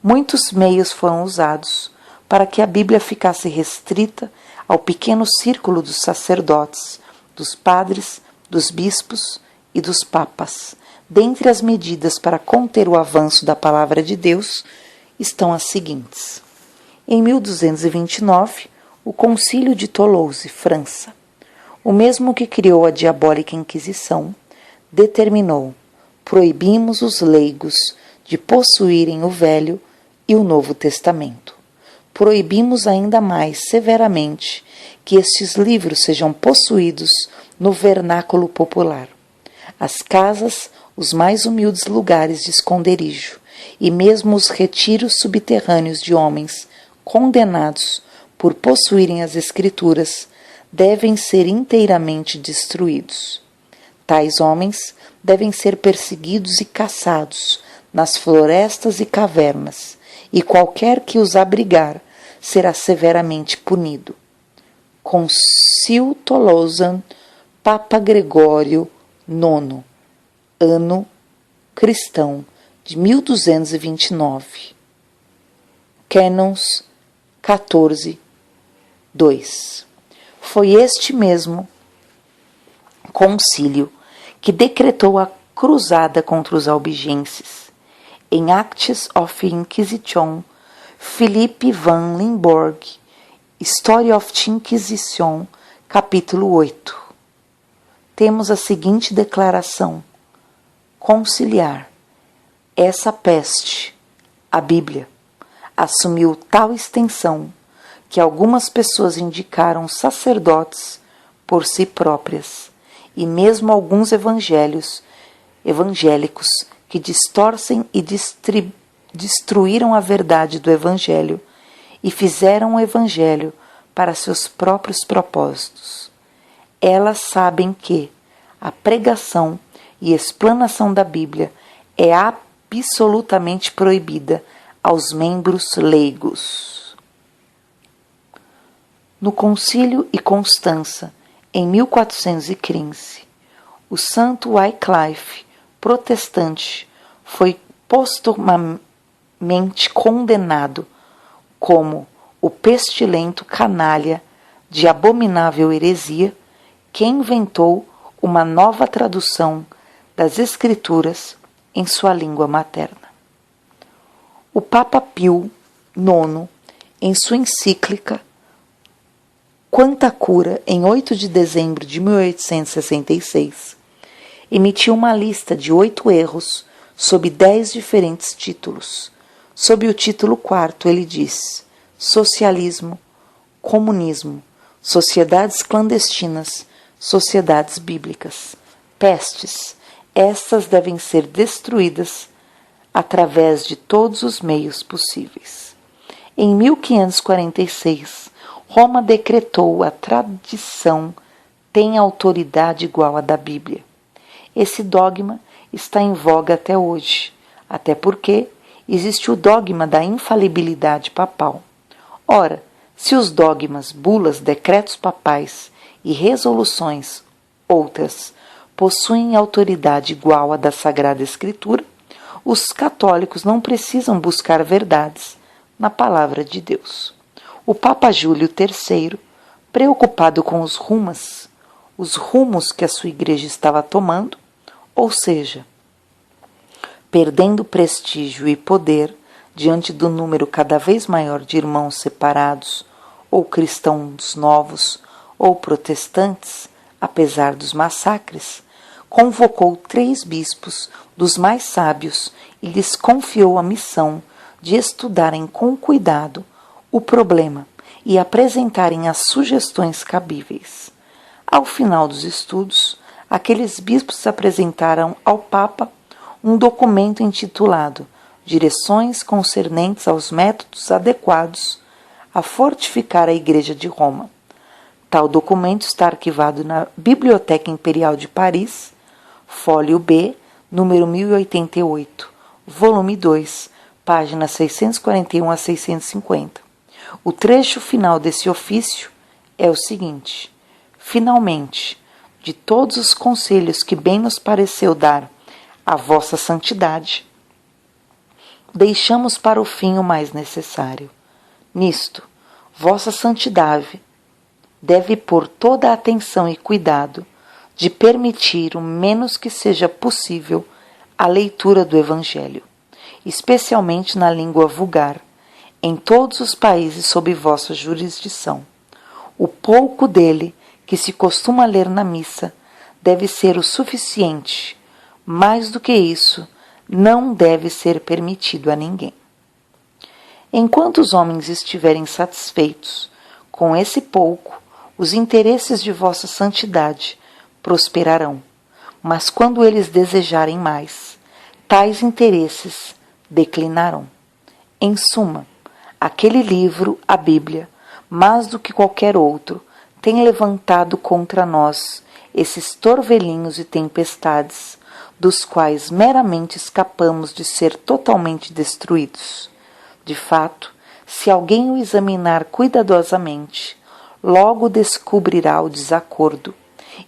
A: Muitos meios foram usados para que a Bíblia ficasse restrita ao pequeno círculo dos sacerdotes, dos padres, dos bispos e dos papas. Dentre as medidas para conter o avanço da palavra de Deus estão as seguintes. Em 1229, o Concílio de Toulouse, França, o mesmo que criou a diabólica Inquisição, determinou: proibimos os leigos de possuírem o Velho e o Novo Testamento. Proibimos ainda mais severamente que estes livros sejam possuídos no vernáculo popular. As casas, os mais humildes lugares de esconderijo e mesmo os retiros subterrâneos de homens condenados por possuírem as Escrituras, devem ser inteiramente destruídos. Tais homens devem ser perseguidos e caçados nas florestas e cavernas, e qualquer que os abrigar será severamente punido. Concílio Tolosan, Papa Gregório IX, ano cristão de 1229. Canons 14, 2. Foi este mesmo concílio que decretou a cruzada contra os albigenses. Em Acts of Inquisition, Philippe van Limburg, History of the Inquisition, capítulo 8. Temos a seguinte declaração: conciliar. Essa peste, a Bíblia, assumiu tal extensão que algumas pessoas indicaram sacerdotes por si próprias, e mesmo alguns evangélicos que distorcem e destruíram a verdade do Evangelho e fizeram o Evangelho para seus próprios propósitos. Elas sabem que a pregação e explanação da Bíblia é absolutamente proibida aos membros leigos. No Concílio e Constança, em 1415, o santo Wycliffe, protestante, foi postumamente condenado como o pestilento canalha de abominável heresia que inventou uma nova tradução das Escrituras em sua língua materna. O Papa Pio IX, em sua encíclica Quanta Cura, em 8 de dezembro de 1866, emitiu uma lista de 8 erros sob 10 diferentes títulos. Sob o título 4, ele diz: socialismo, comunismo, sociedades clandestinas, sociedades bíblicas, pestes. Estas devem ser destruídas através de todos os meios possíveis. Em 1546, Roma decretou a tradição tem autoridade igual à da Bíblia. Esse dogma está em voga até hoje, até porque existe o dogma da infalibilidade papal. Ora, se os dogmas, bulas, decretos papais e resoluções outras possuem autoridade igual à da Sagrada Escritura, os católicos não precisam buscar verdades na palavra de Deus. O Papa Júlio III, preocupado com os rumos que a sua igreja estava tomando, ou seja, perdendo prestígio e poder diante do número cada vez maior de irmãos separados, ou cristãos novos, ou protestantes, apesar dos massacres, convocou 3 bispos dos mais sábios e lhes confiou a missão de estudarem com cuidado o problema e apresentarem as sugestões cabíveis. Ao final dos estudos, aqueles bispos apresentaram ao Papa um documento intitulado Direções concernentes aos métodos adequados a fortificar a Igreja de Roma. Tal documento está arquivado na Biblioteca Imperial de Paris, Fólio B, número 1088, volume 2, páginas 641 a 650. O trecho final desse ofício é o seguinte: finalmente, de todos os conselhos que bem nos pareceu dar a vossa santidade, deixamos para o fim o mais necessário. Nisto, vossa santidade deve pôr toda a atenção e cuidado de permitir o menos que seja possível a leitura do Evangelho, especialmente na língua vulgar, em todos os países sob vossa jurisdição. O pouco dele que se costuma ler na missa deve ser o suficiente. Mais do que isso, não deve ser permitido a ninguém. Enquanto os homens estiverem satisfeitos com esse pouco, os interesses de vossa santidade prosperarão, mas quando eles desejarem mais, tais interesses declinarão. Em suma, Aquele livro, a Bíblia, mais do que qualquer outro, tem levantado contra nós esses torvelinhos e tempestades, dos quais meramente escapamos de ser totalmente destruídos. De fato, se alguém o examinar cuidadosamente, logo descobrirá o desacordo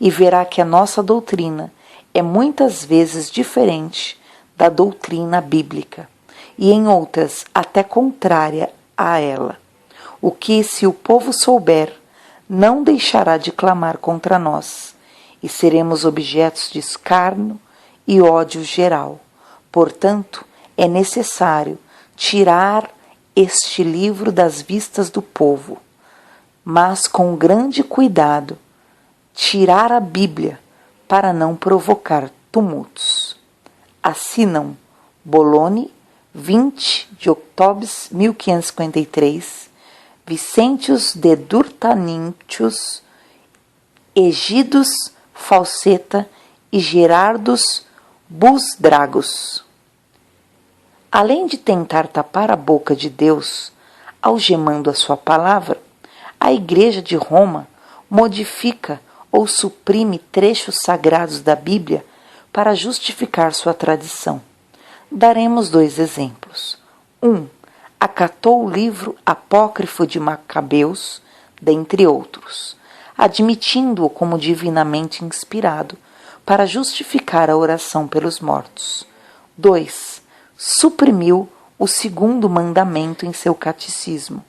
A: e verá que a nossa doutrina é muitas vezes diferente da doutrina bíblica e em outras até contrária a ela. O que, se o povo souber, não deixará de clamar contra nós, e seremos objetos de escárnio e ódio geral. Portanto, é necessário tirar este livro das vistas do povo, mas com grande cuidado, tirar a Bíblia para não provocar tumultos. Assinam Bologna, 20 de outubro de 1553, Vicentius de Durtanintius, Egidius Falseta e Gerardus Busdragos. Além de tentar tapar a boca de Deus, algemando a sua palavra, a Igreja de Roma modifica ou suprime trechos sagrados da Bíblia para justificar sua tradição. Daremos 2 exemplos. 1. Acatou o livro apócrifo de Macabeus, dentre outros, admitindo-o como divinamente inspirado para justificar a oração pelos mortos. 2. Suprimiu o 2º mandamento em seu catecismo.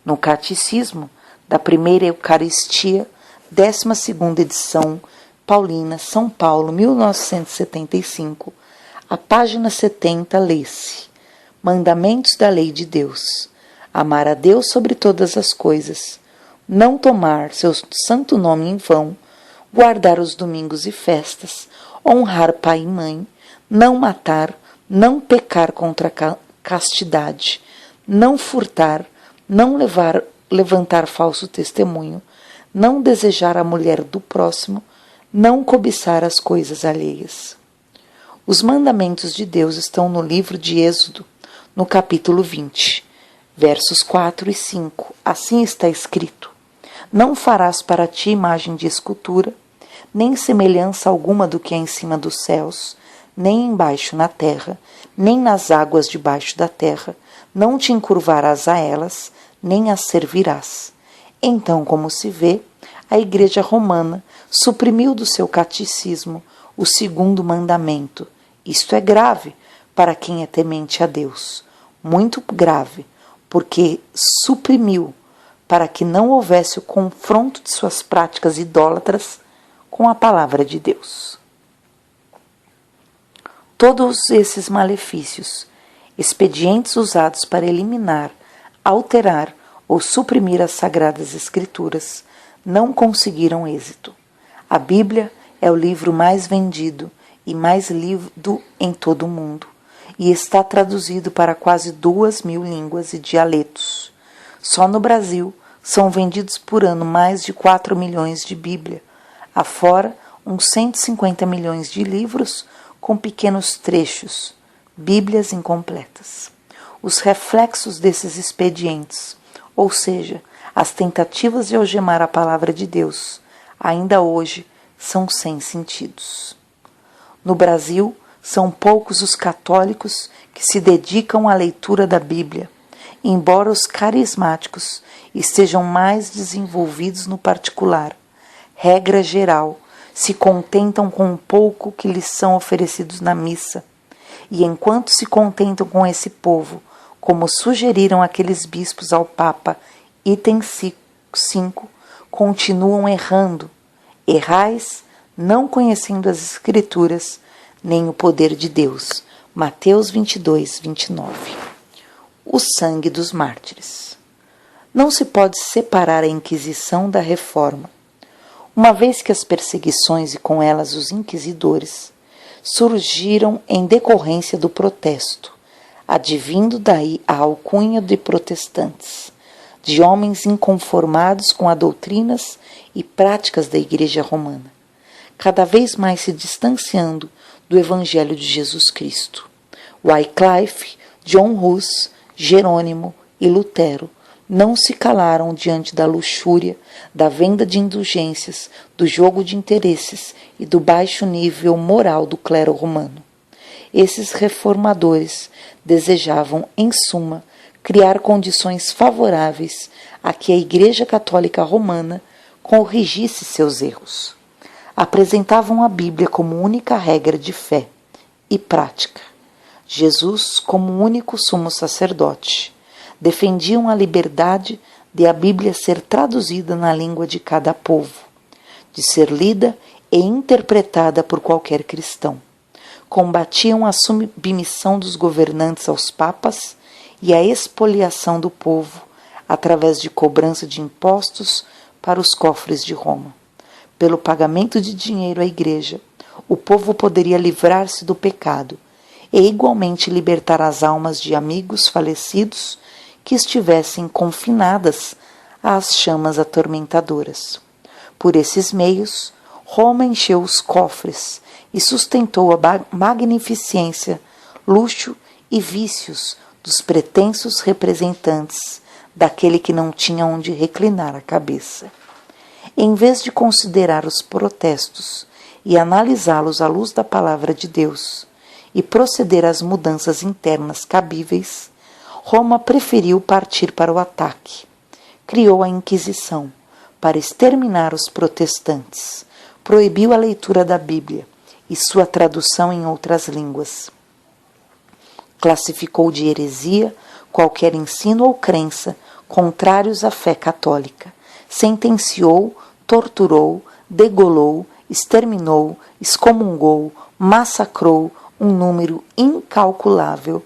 A: No Catecismo da Primeira Eucaristia, 12ª edição, Paulina, São Paulo, 1975, a página 70 lê-se: Mandamentos da lei de Deus. Amar a Deus sobre todas as coisas, não tomar seu santo nome em vão, guardar os domingos e festas, honrar pai e mãe, não matar, não pecar contra a castidade, não furtar, não levantar falso testemunho, não desejar a mulher do próximo, não cobiçar as coisas alheias. Os mandamentos de Deus estão no livro de Êxodo, no capítulo 20, versos 4 e 5. Assim está escrito: Não farás para ti imagem de escultura, nem semelhança alguma do que é em cima dos céus, nem embaixo na terra, nem nas águas debaixo da terra. Não te encurvarás a elas, nem as servirás. Então, como se vê, a Igreja Romana suprimiu do seu catecismo o 2º mandamento. Isto é grave para quem é temente a Deus, muito grave, porque suprimiu para que não houvesse o confronto de suas práticas idólatras com a palavra de Deus. Todos esses malefícios, expedientes usados para eliminar, alterar ou suprimir as Sagradas Escrituras, não conseguiram êxito. A Bíblia é o livro mais vendido e mais lido em todo o mundo, e está traduzido para quase 2.000 línguas e dialetos. Só no Brasil são vendidos por ano mais de 4 milhões de Bíblia, afora uns 150 milhões de livros com pequenos trechos, Bíblias incompletas. Os reflexos desses expedientes, ou seja, as tentativas de algemar a palavra de Deus, ainda hoje são sem sentidos. No Brasil, são poucos os católicos que se dedicam à leitura da Bíblia, embora os carismáticos estejam mais desenvolvidos no particular. Regra geral, se contentam com o pouco que lhes são oferecidos na missa, e enquanto se contentam com esse povo, como sugeriram aqueles bispos ao Papa, item 5, continuam errando. Errais, não conhecendo as Escrituras, nem o poder de Deus. Mateus 22, 29. O sangue dos mártires. Não se pode separar a Inquisição da Reforma, uma vez que as perseguições e com elas os inquisidores surgiram em decorrência do protesto, advindo daí a alcunha de protestantes, de homens inconformados com as doutrinas e práticas da Igreja Romana, cada vez mais se distanciando do Evangelho de Jesus Cristo. Wycliffe, John Hus, Jerônimo e Lutero não se calaram diante da luxúria, da venda de indulgências, do jogo de interesses e do baixo nível moral do clero romano. Esses reformadores desejavam, em suma, criar condições favoráveis a que a Igreja Católica Romana corrigisse seus erros. Apresentavam a Bíblia como única regra de fé e prática, Jesus como único sumo sacerdote. Defendiam a liberdade de a Bíblia ser traduzida na língua de cada povo, de ser lida e interpretada por qualquer cristão. Combatiam a submissão dos governantes aos papas e a expoliação do povo através de cobrança de impostos para os cofres de Roma. Pelo pagamento de dinheiro à Igreja, o povo poderia livrar-se do pecado e igualmente libertar as almas de amigos falecidos que estivessem confinadas às chamas atormentadoras. Por esses meios, Roma encheu os cofres e sustentou a magnificência, luxo e vícios dos pretensos representantes daquele que não tinha onde reclinar a cabeça. Em vez de considerar os protestos e analisá-los à luz da palavra de Deus e proceder às mudanças internas cabíveis, Roma preferiu partir para o ataque. Criou a Inquisição para exterminar os protestantes, proibiu a leitura da Bíblia e sua tradução em outras línguas. Classificou de heresia qualquer ensino ou crença contrários à fé católica. Sentenciou, torturou, degolou, exterminou, excomungou, massacrou um número incalculável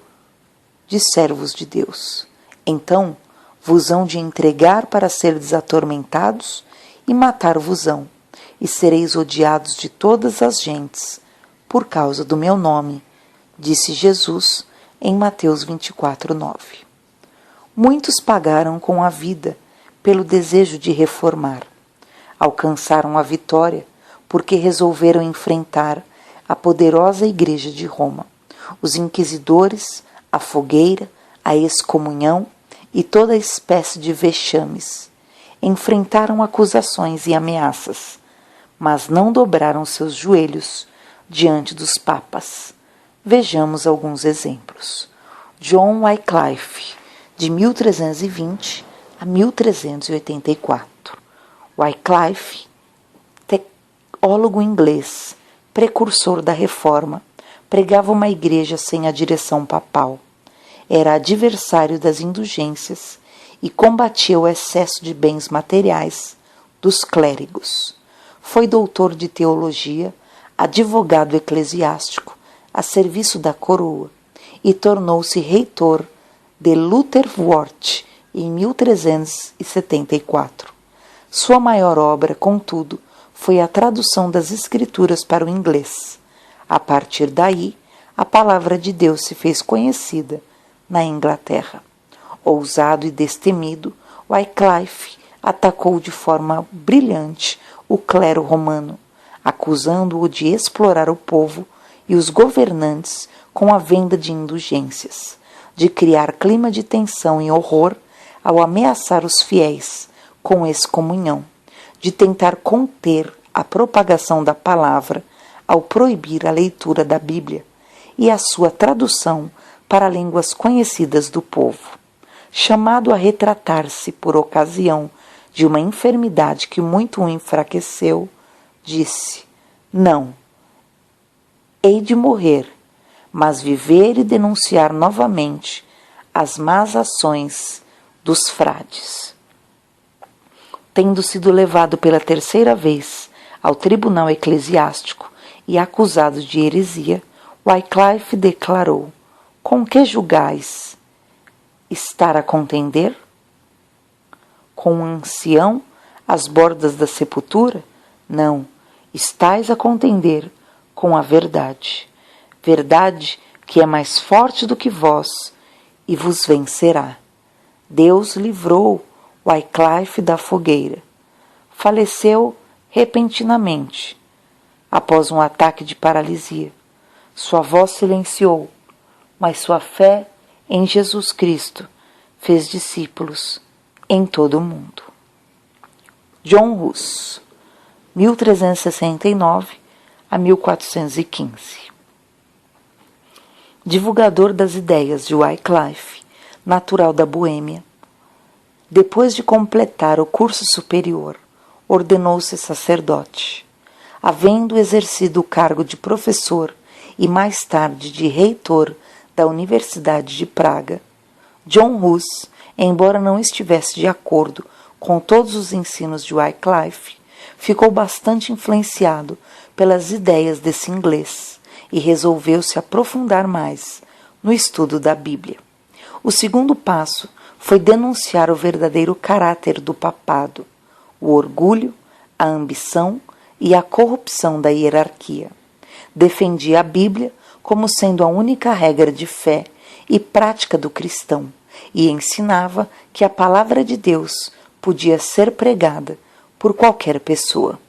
A: de servos de Deus. Então, vos hão de entregar para seres atormentados e matar-vos-ão, e sereis odiados de todas as gentes, por causa do meu nome, disse Jesus em Mateus 24:9. Muitos pagaram com a vida pelo desejo de reformar. Alcançaram a vitória porque resolveram enfrentar a poderosa Igreja de Roma, os inquisidores, a fogueira, a excomunhão e toda espécie de vexames. Enfrentaram acusações e ameaças, mas não dobraram seus joelhos diante dos papas. Vejamos alguns exemplos. John Wycliffe, de 1320 a 1384. Wycliffe, teólogo inglês, precursor da Reforma, pregava uma igreja sem a direção papal. Era adversário das indulgências e combatia o excesso de bens materiais dos clérigos. Foi doutor de teologia, advogado eclesiástico a serviço da coroa e tornou-se reitor de Lutherworth em 1374. Sua maior obra, contudo, foi a tradução das Escrituras para o inglês. A partir daí, a palavra de Deus se fez conhecida na Inglaterra. Ousado e destemido, Wycliffe atacou de forma brilhante o clero romano, acusando-o de explorar o povo e os governantes com a venda de indulgências, de criar clima de tensão e horror ao ameaçar os fiéis com excomunhão, de tentar conter a propagação da palavra ao proibir a leitura da Bíblia e a sua tradução para línguas conhecidas do povo. Chamado a retratar-se por ocasião de uma enfermidade que muito o enfraqueceu, disse: não, hei de morrer, mas viver e denunciar novamente as más ações dos frades. Tendo sido levado pela terceira vez ao tribunal eclesiástico e acusado de heresia, Wycliffe declarou: com que julgais estar a contender? Com um ancião às bordas da sepultura? Não, estais a contender com a verdade. Verdade que é mais forte do que vós e vos vencerá. Deus livrou Wycliffe da fogueira. Faleceu repentinamente, após um ataque de paralisia. Sua voz silenciou, mas sua fé em Jesus Cristo fez discípulos em todo o mundo. John Hus, 1369 a 1415. Divulgador das ideias de Wycliffe, natural da Boêmia, depois de completar o curso superior, ordenou-se sacerdote. Havendo exercido o cargo de professor e mais tarde de reitor da Universidade de Praga, John Hus, embora não estivesse de acordo com todos os ensinos de Wycliffe, ficou bastante influenciado pelas ideias desse inglês e resolveu se aprofundar mais no estudo da Bíblia. O segundo passo foi denunciar o verdadeiro caráter do papado, o orgulho, a ambição e a corrupção da hierarquia. Defendia a Bíblia como sendo a única regra de fé e prática do cristão e ensinava que a palavra de Deus podia ser pregada por qualquer pessoa.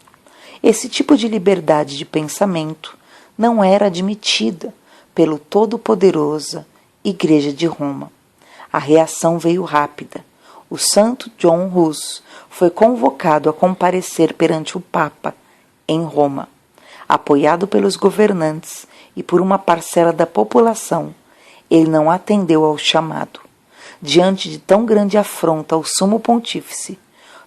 A: Esse tipo de liberdade de pensamento não era admitida pelo todo-poderosa Igreja de Roma. A reação veio rápida. O santo John Hus foi convocado a comparecer perante o Papa em Roma. Apoiado pelos governantes e por uma parcela da população, ele não atendeu ao chamado. Diante de tão grande afronta ao sumo pontífice,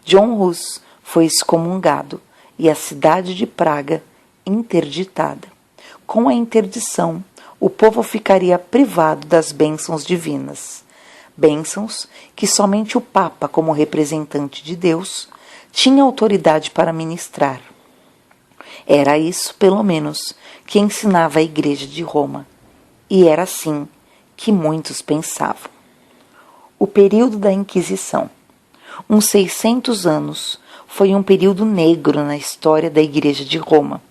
A: John Hus foi excomungado e a cidade de Praga interditada. Com a interdição, o povo ficaria privado das bênçãos divinas, bênçãos que somente o Papa, como representante de Deus, tinha autoridade para ministrar. Era isso, pelo menos, que ensinava a Igreja de Roma, e era assim que muitos pensavam. O período da Inquisição. Uns 600 anos foi um período negro na história da Igreja de Roma.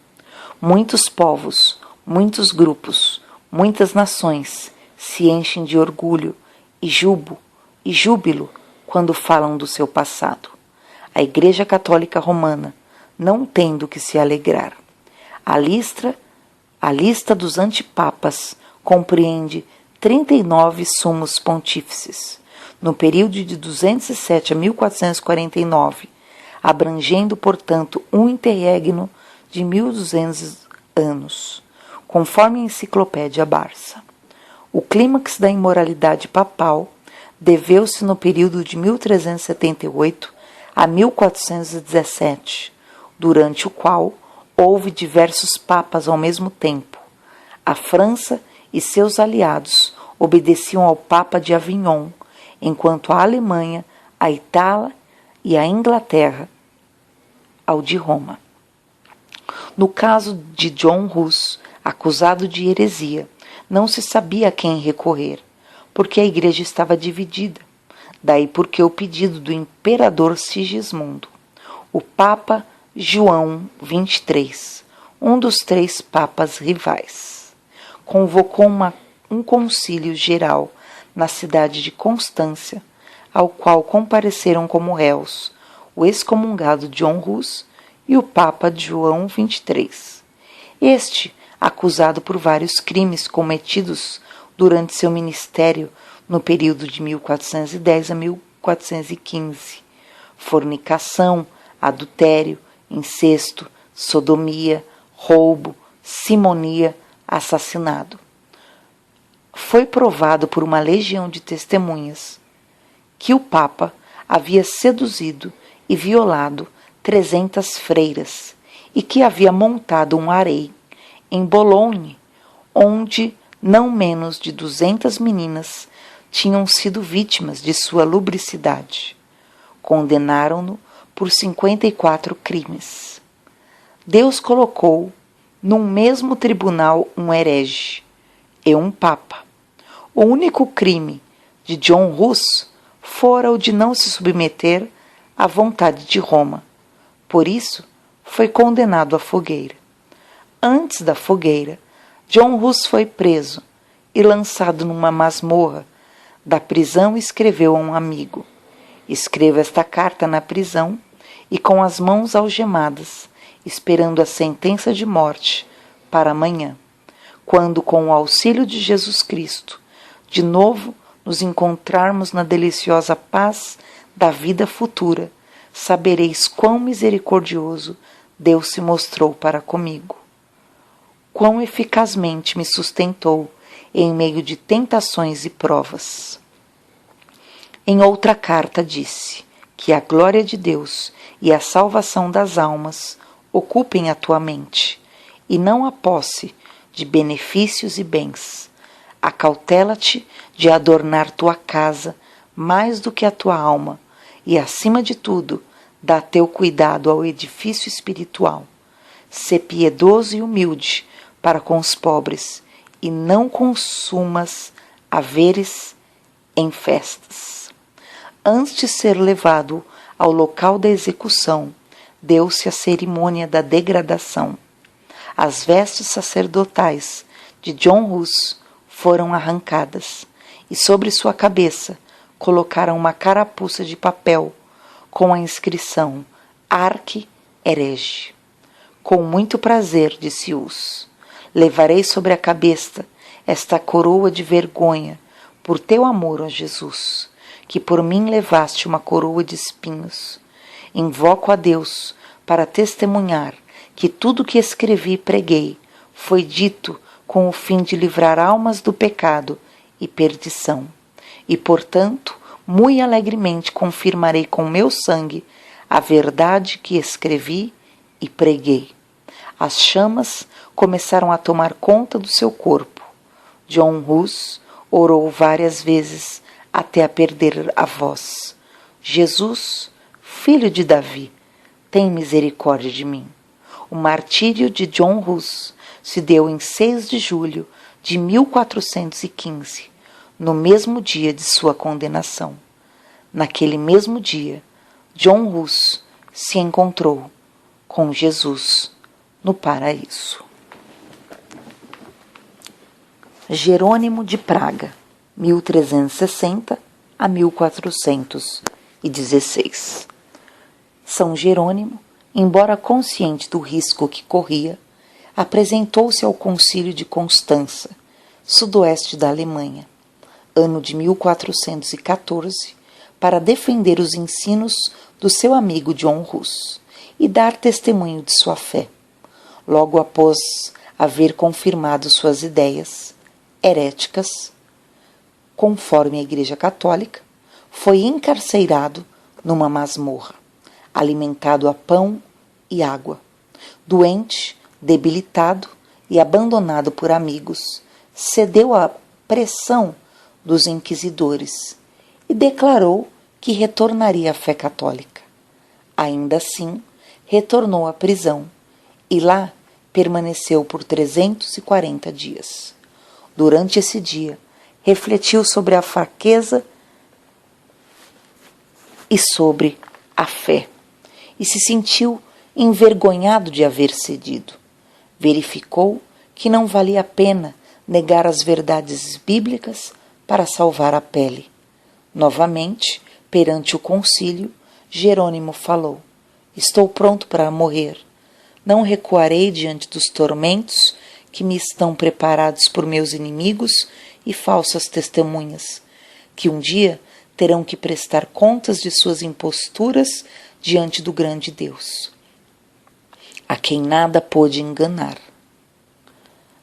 A: Muitos povos, muitos grupos, muitas nações se enchem de orgulho e júbilo quando falam do seu passado. A Igreja Católica Romana não tem do que se alegrar. A lista dos antipapas compreende 39 sumos pontífices, no período de 207 a 1449, abrangendo, portanto, um interregno de 1200 anos, conforme a enciclopédia Barça. O clímax da imoralidade papal deveu-se no período de 1378 a 1417, durante o qual houve diversos papas ao mesmo tempo. A França e seus aliados obedeciam ao Papa de Avignon, enquanto a Alemanha, a Itália e a Inglaterra ao de Roma. No caso de John Hus, acusado de heresia, não se sabia a quem recorrer, porque a igreja estava dividida. Daí porque o pedido do imperador Sigismundo, o Papa João XXIII, um dos 3 papas rivais, convocou um concílio geral na cidade de Constância, ao qual compareceram como réus o excomungado John Hus e o Papa João XXIII. Este, acusado por vários crimes cometidos durante seu ministério no período de 1410 a 1415, fornicação, adultério, incesto, sodomia, roubo, simonia, assassinado. Foi provado por uma legião de testemunhas que o Papa havia seduzido e violado 300 freiras e que havia montado um harém em Boulogne, onde não menos de 200 meninas tinham sido vítimas de sua lubricidade. Condenaram-no por 54 crimes. Deus colocou num mesmo tribunal um herege e um papa. O único crime de John Hus fora o de não se submeter à vontade de Roma. Por isso, foi condenado à fogueira. Antes da fogueira, John Hus foi preso e lançado numa masmorra. Da prisão escreveu a um amigo: escreva esta carta na prisão e com as mãos algemadas, esperando a sentença de morte para amanhã, quando, com o auxílio de Jesus Cristo, de novo nos encontrarmos na deliciosa paz da vida futura, sabereis quão misericordioso Deus se mostrou para comigo. Quão eficazmente me sustentou em meio de tentações e provas. Em outra carta disse que a glória de Deus e a salvação das almas ocupem a tua mente, e não a posse de benefícios e bens. Acautela-te de adornar tua casa mais do que a tua alma, e, acima de tudo, dá teu cuidado ao edifício espiritual. Sê piedoso e humilde para com os pobres, e não consumas haveres em festas. Antes de ser levado ao local da execução, deu-se a cerimônia da degradação. As vestes sacerdotais de John Hus foram arrancadas, e sobre sua cabeça colocaram uma carapuça de papel com a inscrição Arque Herege. Com muito prazer, disse Hus, levarei sobre a cabeça esta coroa de vergonha por teu amor a Jesus, que por mim levaste uma coroa de espinhos. Invoco a Deus para testemunhar que tudo que escrevi e preguei foi dito com o fim de livrar almas do pecado e perdição. E, portanto, muito alegremente confirmarei com meu sangue a verdade que escrevi e preguei. As chamas começaram a tomar conta do seu corpo. John Hus orou várias vezes até a perder a voz. Jesus, filho de Davi, tem misericórdia de mim. O martírio de John Hus se deu em 6 de julho de 1415, no mesmo dia de sua condenação. Naquele mesmo dia, John Hus se encontrou com Jesus no paraíso. Jerônimo de Praga, 1360 a 1416. São Jerônimo, embora consciente do risco que corria, apresentou-se ao Concílio de Constança, sudoeste da Alemanha, ano de 1414, para defender os ensinos do seu amigo John Hus e dar testemunho de sua fé. Logo após haver confirmado suas ideias heréticas, conforme a Igreja Católica, foi encarcerado numa masmorra, alimentado a pão e água. Doente, debilitado e abandonado por amigos, cedeu à pressão dos inquisidores e declarou que retornaria à fé católica. Ainda assim, retornou à prisão e lá permaneceu por 340 dias. Durante esse dia, refletiu sobre a fraqueza e sobre a fé, e se sentiu envergonhado de haver cedido. Verificou que não valia a pena negar as verdades bíblicas para salvar a pele. Novamente, perante o concílio, Jerônimo falou: estou pronto para morrer. Não recuarei diante dos tormentos que me estão preparados por meus inimigos e falsas testemunhas, que um dia terão que prestar contas de suas imposturas diante do grande Deus, a quem nada pôde enganar.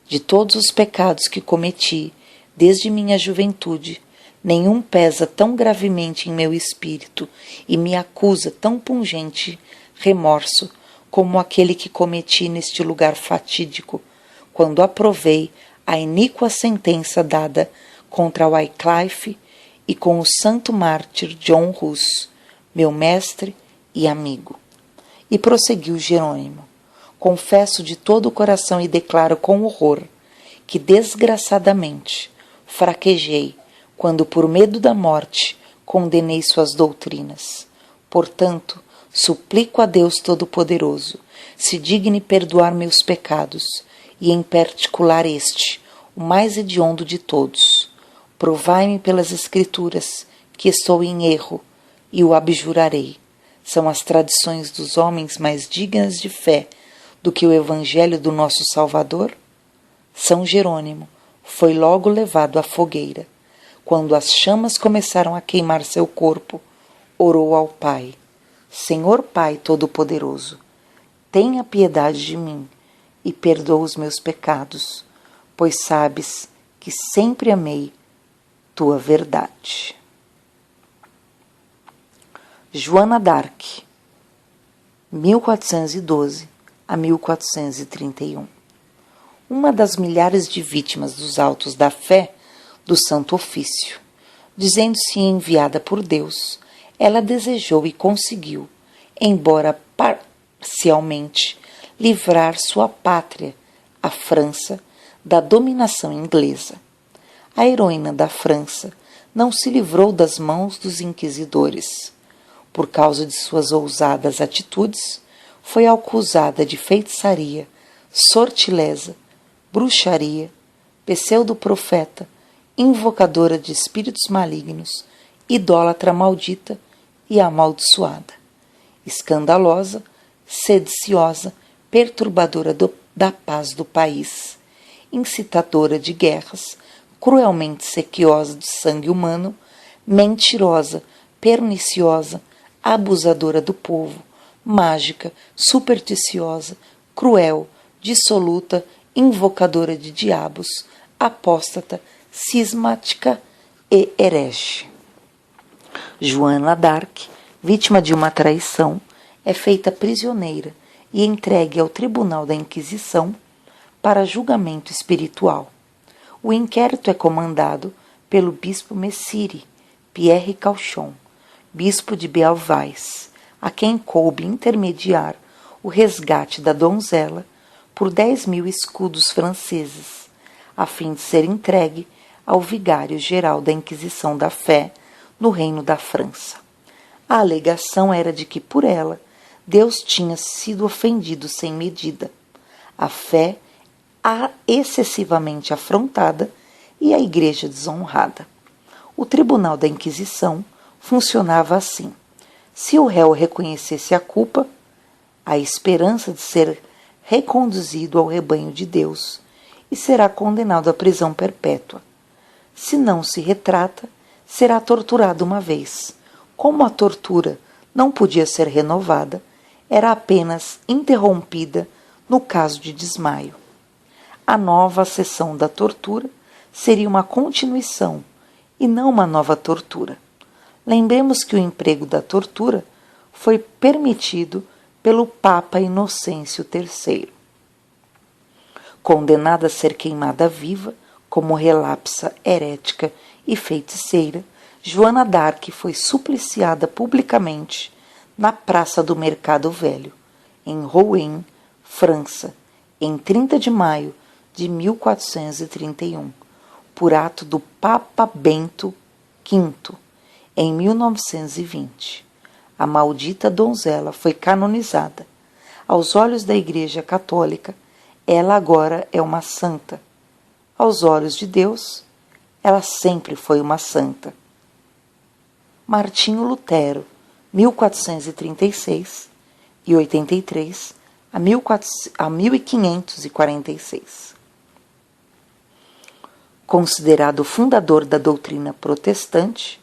A: De todos os pecados que cometi desde minha juventude, nenhum pesa tão gravemente em meu espírito e me acusa tão pungente remorso como aquele que cometi neste lugar fatídico, quando aprovei a iníqua sentença dada contra Wycliffe e com o santo mártir John Hus, meu mestre e amigo. E prosseguiu Jerônimo: confesso de todo o coração e declaro com horror que desgraçadamente fraquejei quando, por medo da morte, condenei suas doutrinas. Portanto, suplico a Deus Todo-Poderoso se digne perdoar meus pecados, e em particular este, o mais hediondo de todos. Provai-me pelas Escrituras que estou em erro, e o abjurarei. São as tradições dos homens mais dignas de fé do que o Evangelho do nosso Salvador? São Jerônimo foi logo levado à fogueira. Quando as chamas começaram a queimar seu corpo, orou ao Pai: Senhor Pai Todo-Poderoso, tenha piedade de mim e perdoa os meus pecados, pois sabes que sempre amei tua verdade. Joana d'Arc, 1412 a 1431. Uma das milhares de vítimas dos autos da fé do Santo Ofício. Dizendo-se enviada por Deus, ela desejou e conseguiu, embora parcialmente, livrar sua pátria, a França, da dominação inglesa. A heroína da França não se livrou das mãos dos inquisidores. Por causa de suas ousadas atitudes, foi acusada de feitiçaria, sortileza, bruxaria, pseudo-profeta, invocadora de espíritos malignos, idólatra maldita e amaldiçoada, escandalosa, sediciosa, perturbadora da paz do país, incitadora de guerras, cruelmente sequiosa de sangue humano, mentirosa, perniciosa, abusadora do povo, mágica, supersticiosa, cruel, dissoluta, invocadora de diabos, apóstata, cismática e herege. Joana d'Arc, vítima de uma traição, é feita prisioneira e entregue ao Tribunal da Inquisição para julgamento espiritual. O inquérito é comandado pelo bispo Messire, Pierre Cauchon, bispo de Beauvais, a quem coube intermediar o resgate da donzela por 10.000 escudos franceses, a fim de ser entregue ao vigário-geral da Inquisição da Fé no Reino da França. A alegação era de que, por ela, Deus tinha sido ofendido sem medida, a fé excessivamente afrontada e a Igreja desonrada. O Tribunal da Inquisição funcionava assim: se o réu reconhecesse a culpa, a esperança de ser reconduzido ao rebanho de Deus e será condenado à prisão perpétua. Se não se retrata, será torturado uma vez. Como a tortura não podia ser renovada, era apenas interrompida no caso de desmaio. A nova sessão da tortura seria uma continuação e não uma nova tortura. Lembremos que o emprego da tortura foi permitido pelo Papa Inocêncio III. Condenada a ser queimada viva, como relapsa, herética e feiticeira, Joana d'Arc foi supliciada publicamente na Praça do Mercado Velho, em Rouen, França, em 30 de maio de 1431, por ato do Papa Bento V, em 1920. A maldita donzela foi canonizada. Aos olhos da Igreja Católica, ela agora é uma santa. Aos olhos de Deus, ela sempre foi uma santa. Martinho Lutero, 1436 e 83 a 1546. Considerado o fundador da doutrina protestante,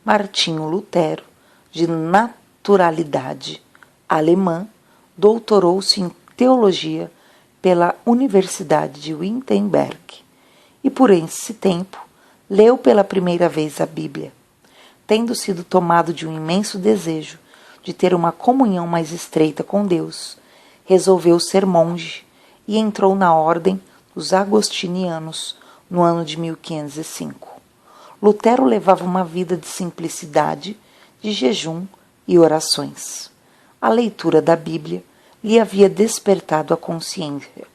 A: Martinho Lutero, de naturalidade alemã, doutorou-se em teologia pela Universidade de Wittenberg e, por esse tempo, leu pela primeira vez a Bíblia. Tendo sido tomado de um imenso desejo de ter uma comunhão mais estreita com Deus, resolveu ser monge e entrou na ordem dos agostinianos no ano de 1505. Lutero levava uma vida de simplicidade, de jejum e orações. A leitura da Bíblia lhe havia despertado a consciência.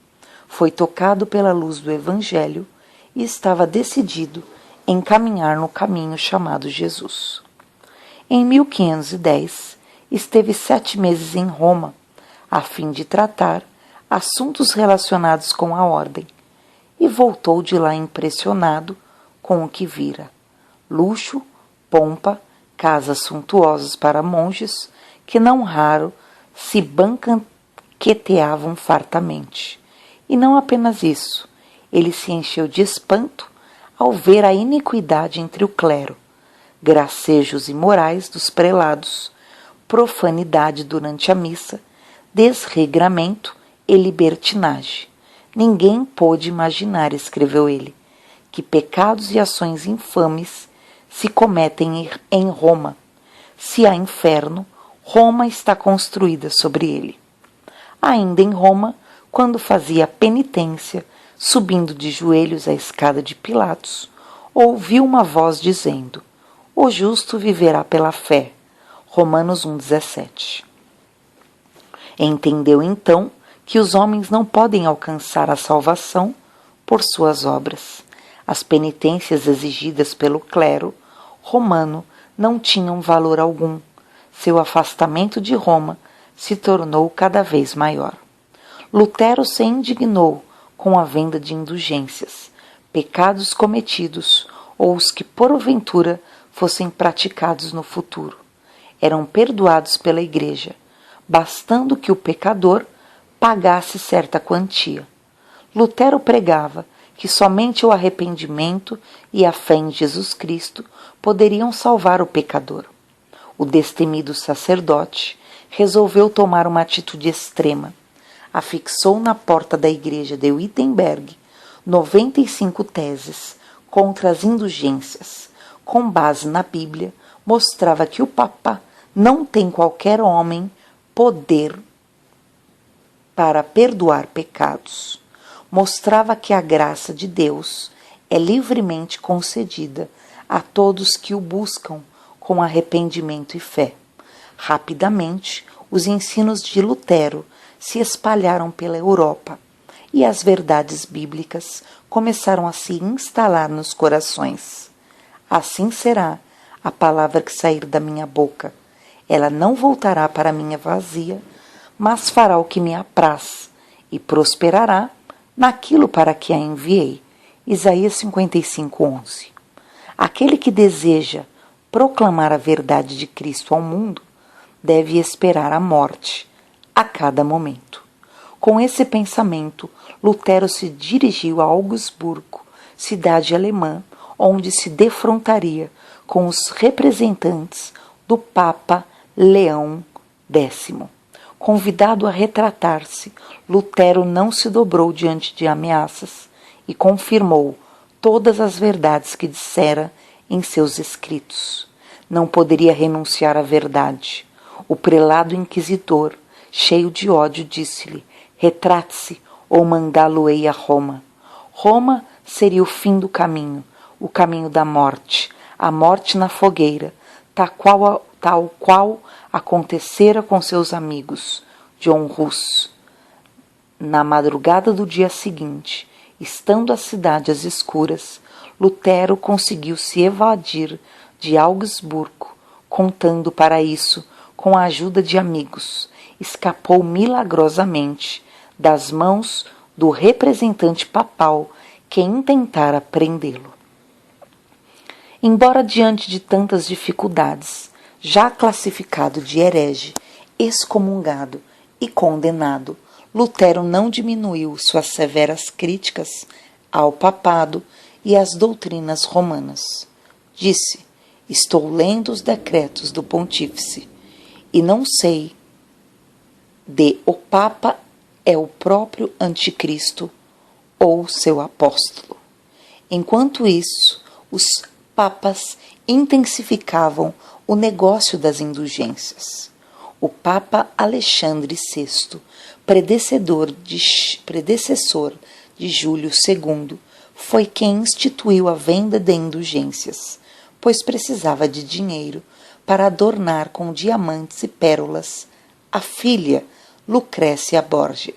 A: Foi tocado pela luz do Evangelho e estava decidido em caminhar no caminho chamado Jesus. Em 1510, esteve 7 meses em Roma, a fim de tratar assuntos relacionados com a ordem, e voltou de lá impressionado com o que vira: luxo, pompa, casas suntuosas para monges, que não raro se banqueteavam fartamente. E não apenas isso, ele se encheu de espanto ao ver a iniquidade entre o clero, gracejos imorais dos prelados, profanidade durante a missa, desregramento e libertinagem. Ninguém pôde imaginar, escreveu ele, que pecados e ações infames se cometem em Roma. Se há inferno, Roma está construída sobre ele. Ainda em Roma, quando fazia penitência, subindo de joelhos a escada de Pilatos, ouviu uma voz dizendo: o justo viverá pela fé. Romanos 1,17. Entendeu então que os homens não podem alcançar a salvação por suas obras. As penitências exigidas pelo clero romano não tinham valor algum. Seu afastamento de Roma se tornou cada vez maior. Lutero se indignou com a venda de indulgências, pecados cometidos ou os que porventura fossem praticados no futuro. Eram perdoados pela Igreja, bastando que o pecador pagasse certa quantia. Lutero pregava que somente o arrependimento e a fé em Jesus Cristo poderiam salvar o pecador. O destemido sacerdote resolveu tomar uma atitude extrema. Afixou na porta da igreja de Wittenberg 95 teses contra as indulgências. Com base na Bíblia, mostrava que o Papa não tem qualquer homem poder para perdoar pecados. Mostrava que a graça de Deus é livremente concedida a todos que o buscam com arrependimento e fé. Rapidamente, os ensinos de Lutero se espalharam pela Europa e as verdades bíblicas começaram a se instalar nos corações. Assim será a palavra que sair da minha boca. Ela não voltará para mim vazia, mas fará o que me apraz e prosperará naquilo para que a enviei. Isaías 55:11. Aquele que deseja proclamar a verdade de Cristo ao mundo deve esperar a morte a cada momento. Com esse pensamento, Lutero se dirigiu a Augsburgo, cidade alemã, onde se defrontaria com os representantes do Papa Leão X. Convidado a retratar-se, Lutero não se dobrou diante de ameaças e confirmou todas as verdades que dissera em seus escritos. Não poderia renunciar à verdade. O prelado inquisidor, cheio de ódio, disse-lhe: retrate-se ou mandá-lo-ei a Roma. Roma seria o fim do caminho, o caminho da morte, a morte na fogueira, tal qual acontecera com seus amigos, John Hus. Na madrugada do dia seguinte, estando a cidade às escuras, Lutero conseguiu se evadir de Augsburgo, contando para isso com a ajuda de amigos. Escapou milagrosamente das mãos do representante papal que intentara prendê-lo. Embora diante de tantas dificuldades, já classificado de herege, excomungado e condenado, Lutero não diminuiu suas severas críticas ao papado e às doutrinas romanas. Disse: estou lendo os decretos do pontífice e não sei de o Papa é o próprio Anticristo ou seu apóstolo. Enquanto isso, os papas intensificavam o negócio das indulgências. O Papa Alexandre VI, predecessor de Júlio II, foi quem instituiu a venda de indulgências, pois precisava de dinheiro para adornar com diamantes e pérolas a filha Lucrécia Borgia.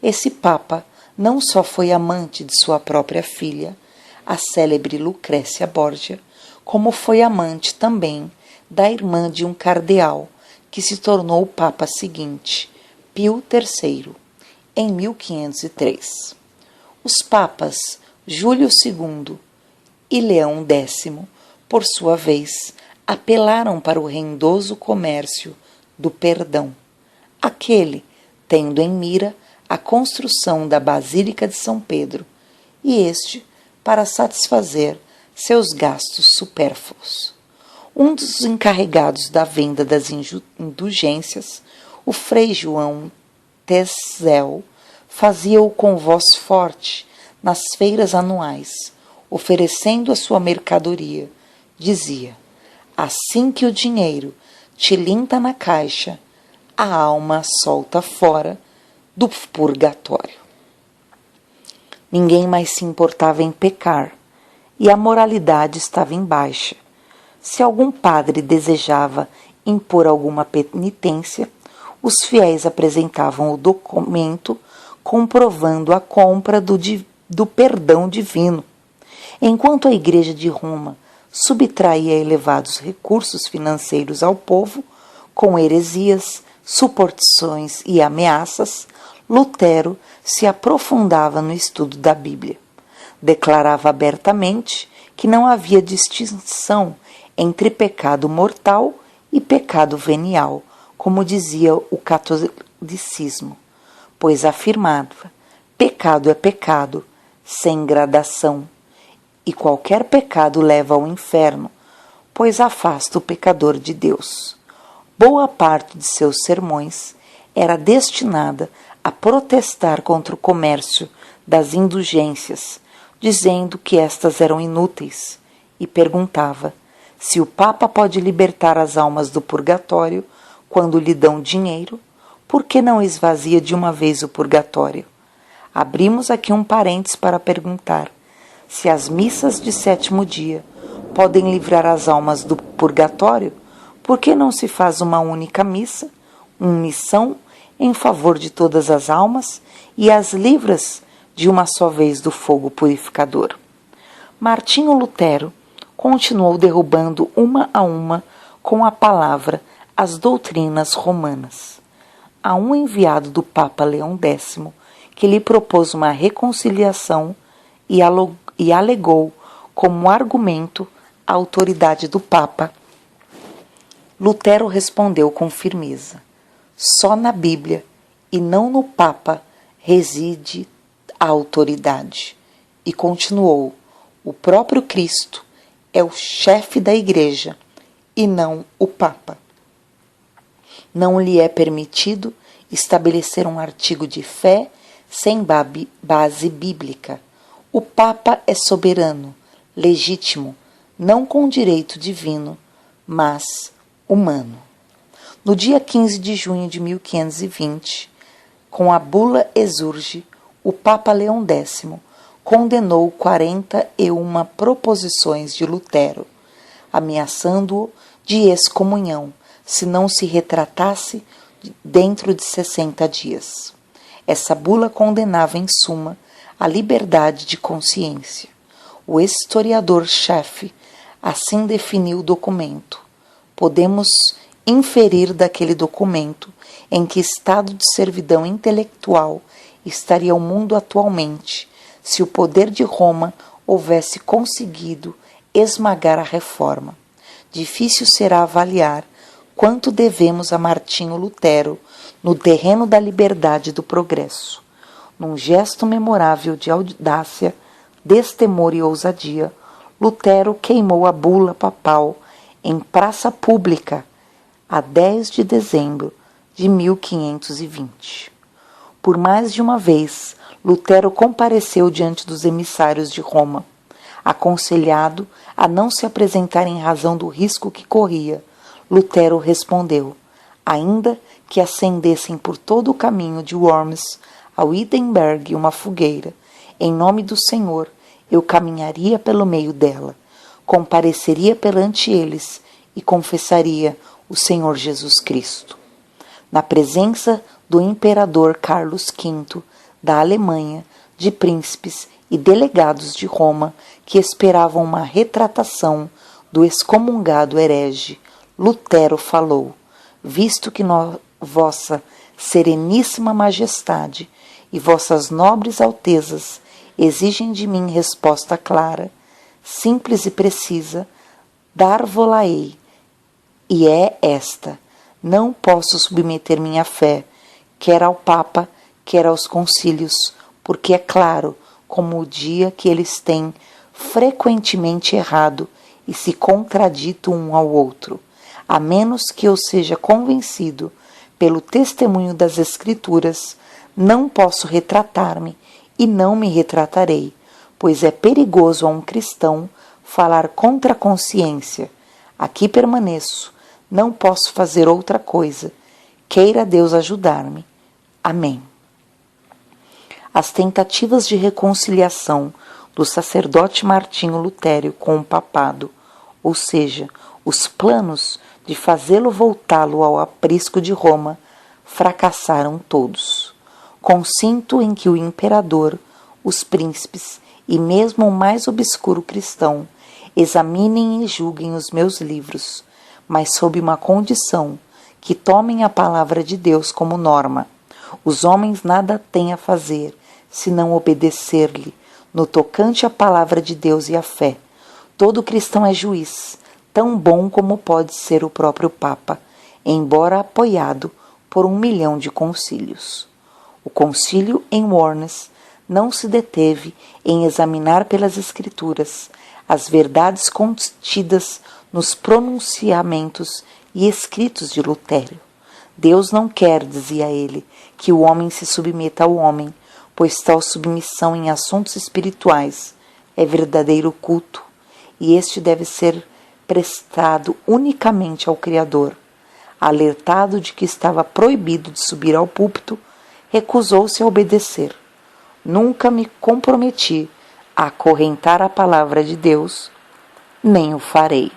A: Esse Papa não só foi amante de sua própria filha, a célebre Lucrécia Borgia, como foi amante também da irmã de um cardeal, que se tornou o Papa seguinte, Pio III, em 1503. Os papas Júlio II e Leão X, por sua vez, apelaram para o rendoso comércio do perdão, aquele tendo em mira a construção da Basílica de São Pedro, e este para satisfazer seus gastos supérfluos. Um dos encarregados da venda das indulgências, o frei João Tezel, fazia-o com voz forte nas feiras anuais, oferecendo a sua mercadoria. Dizia: assim que o dinheiro tilinta na caixa, a alma solta fora do purgatório. Ninguém mais se importava em pecar, e a moralidade estava em baixa. Se algum padre desejava impor alguma penitência, os fiéis apresentavam o documento comprovando a compra do perdão divino. Enquanto a Igreja de Roma subtraía elevados recursos financeiros ao povo, com heresias, suposições e ameaças, Lutero se aprofundava no estudo da Bíblia. Declarava abertamente que não havia distinção entre pecado mortal e pecado venial, como dizia o catolicismo, pois afirmava: pecado é pecado, sem gradação, e qualquer pecado leva ao inferno, pois afasta o pecador de Deus. Boa parte de seus sermões era destinada a protestar contra o comércio das indulgências, dizendo que estas eram inúteis, e perguntava se o Papa pode libertar as almas do purgatório quando lhe dão dinheiro, por que não esvazia de uma vez o purgatório? Abrimos aqui um parênteses para perguntar se as missas de sétimo dia podem livrar as almas do purgatório. Por que não se faz uma única missa, uma missão em favor de todas as almas e as livras de uma só vez do fogo purificador? Martinho Lutero continuou derrubando uma a uma com a palavra as doutrinas romanas. A um enviado do Papa Leão X, que lhe propôs uma reconciliação e alegou como argumento a autoridade do Papa, Lutero respondeu com firmeza: só na Bíblia e não no Papa reside a autoridade. E continuou: o próprio Cristo é o chefe da Igreja e não o Papa. Não lhe é permitido estabelecer um artigo de fé sem base bíblica. O Papa é soberano, legítimo, não com direito divino, mas humano. No dia 15 de junho de 1520, com a bula Exurge, o Papa Leão X condenou 41 proposições de Lutero, ameaçando-o de excomunhão se não se retratasse dentro de 60 dias. Essa bula condenava, em suma, a liberdade de consciência. O historiador-chefe assim definiu o documento. Podemos inferir daquele documento em que estado de servidão intelectual estaria o mundo atualmente, se o poder de Roma houvesse conseguido esmagar a reforma. Difícil será avaliar quanto devemos a Martinho Lutero no terreno da liberdade e do progresso. Num gesto memorável de audácia, destemor e ousadia, Lutero queimou a bula papal em praça pública a 10 de dezembro de 1520. Por mais de uma vez, Lutero compareceu diante dos emissários de Roma, aconselhado a não se apresentar em razão do risco que corria. Lutero respondeu: ainda que acendessem por todo o caminho de Worms a Wittenberg uma fogueira, em nome do Senhor, eu caminharia pelo meio dela, compareceria perante eles e confessaria o Senhor Jesus Cristo. Na presença do imperador Carlos V da Alemanha, de príncipes e delegados de Roma que esperavam uma retratação do excomungado herege, Lutero falou: visto que vossa sereníssima majestade e vossas nobres altezas exigem de mim resposta clara, simples e precisa, dar-vo-la-ei, e é esta: não posso submeter minha fé, quer ao Papa, quer aos concílios, porque é claro, como o dia que eles têm frequentemente errado e se contradito um ao outro, a menos que eu seja convencido pelo testemunho das Escrituras, não posso retratar-me e não me retratarei, pois é perigoso a um cristão falar contra a consciência. Aqui permaneço, não posso fazer outra coisa. Queira Deus ajudar-me. Amém. As tentativas de reconciliação do sacerdote Martinho Lutério com o papado, ou seja, os planos de fazê-lo voltá-lo ao aprisco de Roma, fracassaram todos. Consinto em que o imperador, os príncipes e mesmo o mais obscuro cristão examinem e julguem os meus livros, mas sob uma condição, que tomem a palavra de Deus como norma. Os homens nada têm a fazer, senão obedecer-lhe, no tocante à palavra de Deus e à fé. Todo cristão é juiz, tão bom como pode ser o próprio Papa, embora apoiado por 1 milhão de concílios. O concílio em Worms não se deteve em examinar pelas Escrituras as verdades contidas nos pronunciamentos e escritos de Lutério. Deus não quer, dizia ele, que o homem se submeta ao homem, pois tal submissão em assuntos espirituais é verdadeiro culto, e este deve ser prestado unicamente ao Criador. Alertado de que estava proibido de subir ao púlpito, recusou-se a obedecer. Nunca me comprometi a acorrentar a palavra de Deus, nem o farei.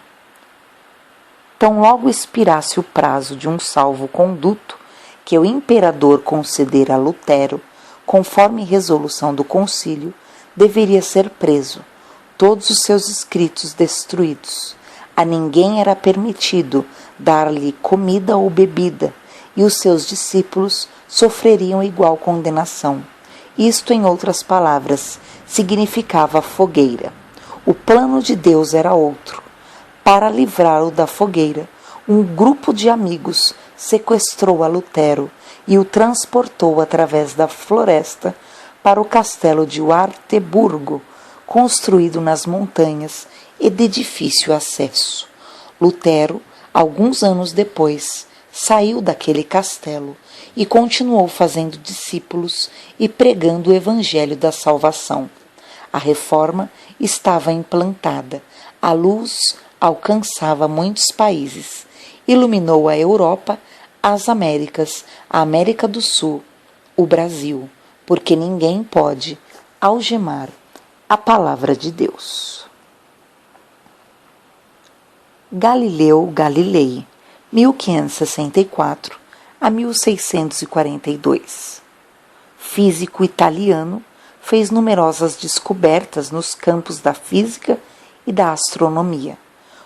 A: Tão logo expirasse o prazo de um salvo-conduto que o imperador concedera a Lutero, conforme resolução do concílio, deveria ser preso, todos os seus escritos destruídos. A ninguém era permitido dar-lhe comida ou bebida, e os seus discípulos sofreriam igual condenação. Isto, em outras palavras, significava fogueira. O plano de Deus era outro. Para livrá-lo da fogueira, um grupo de amigos sequestrou a Lutero e o transportou através da floresta para o castelo de Warteburgo, construído nas montanhas e de difícil acesso. Lutero, alguns anos depois, saiu daquele castelo e continuou fazendo discípulos e pregando o evangelho da salvação. A reforma estava implantada, a luz alcançava muitos países, iluminou a Europa, as Américas, a América do Sul, o Brasil, porque ninguém pode algemar a palavra de Deus. Galileu Galilei, 1564 a 1642. Físico italiano, fez numerosas descobertas nos campos da física e da astronomia.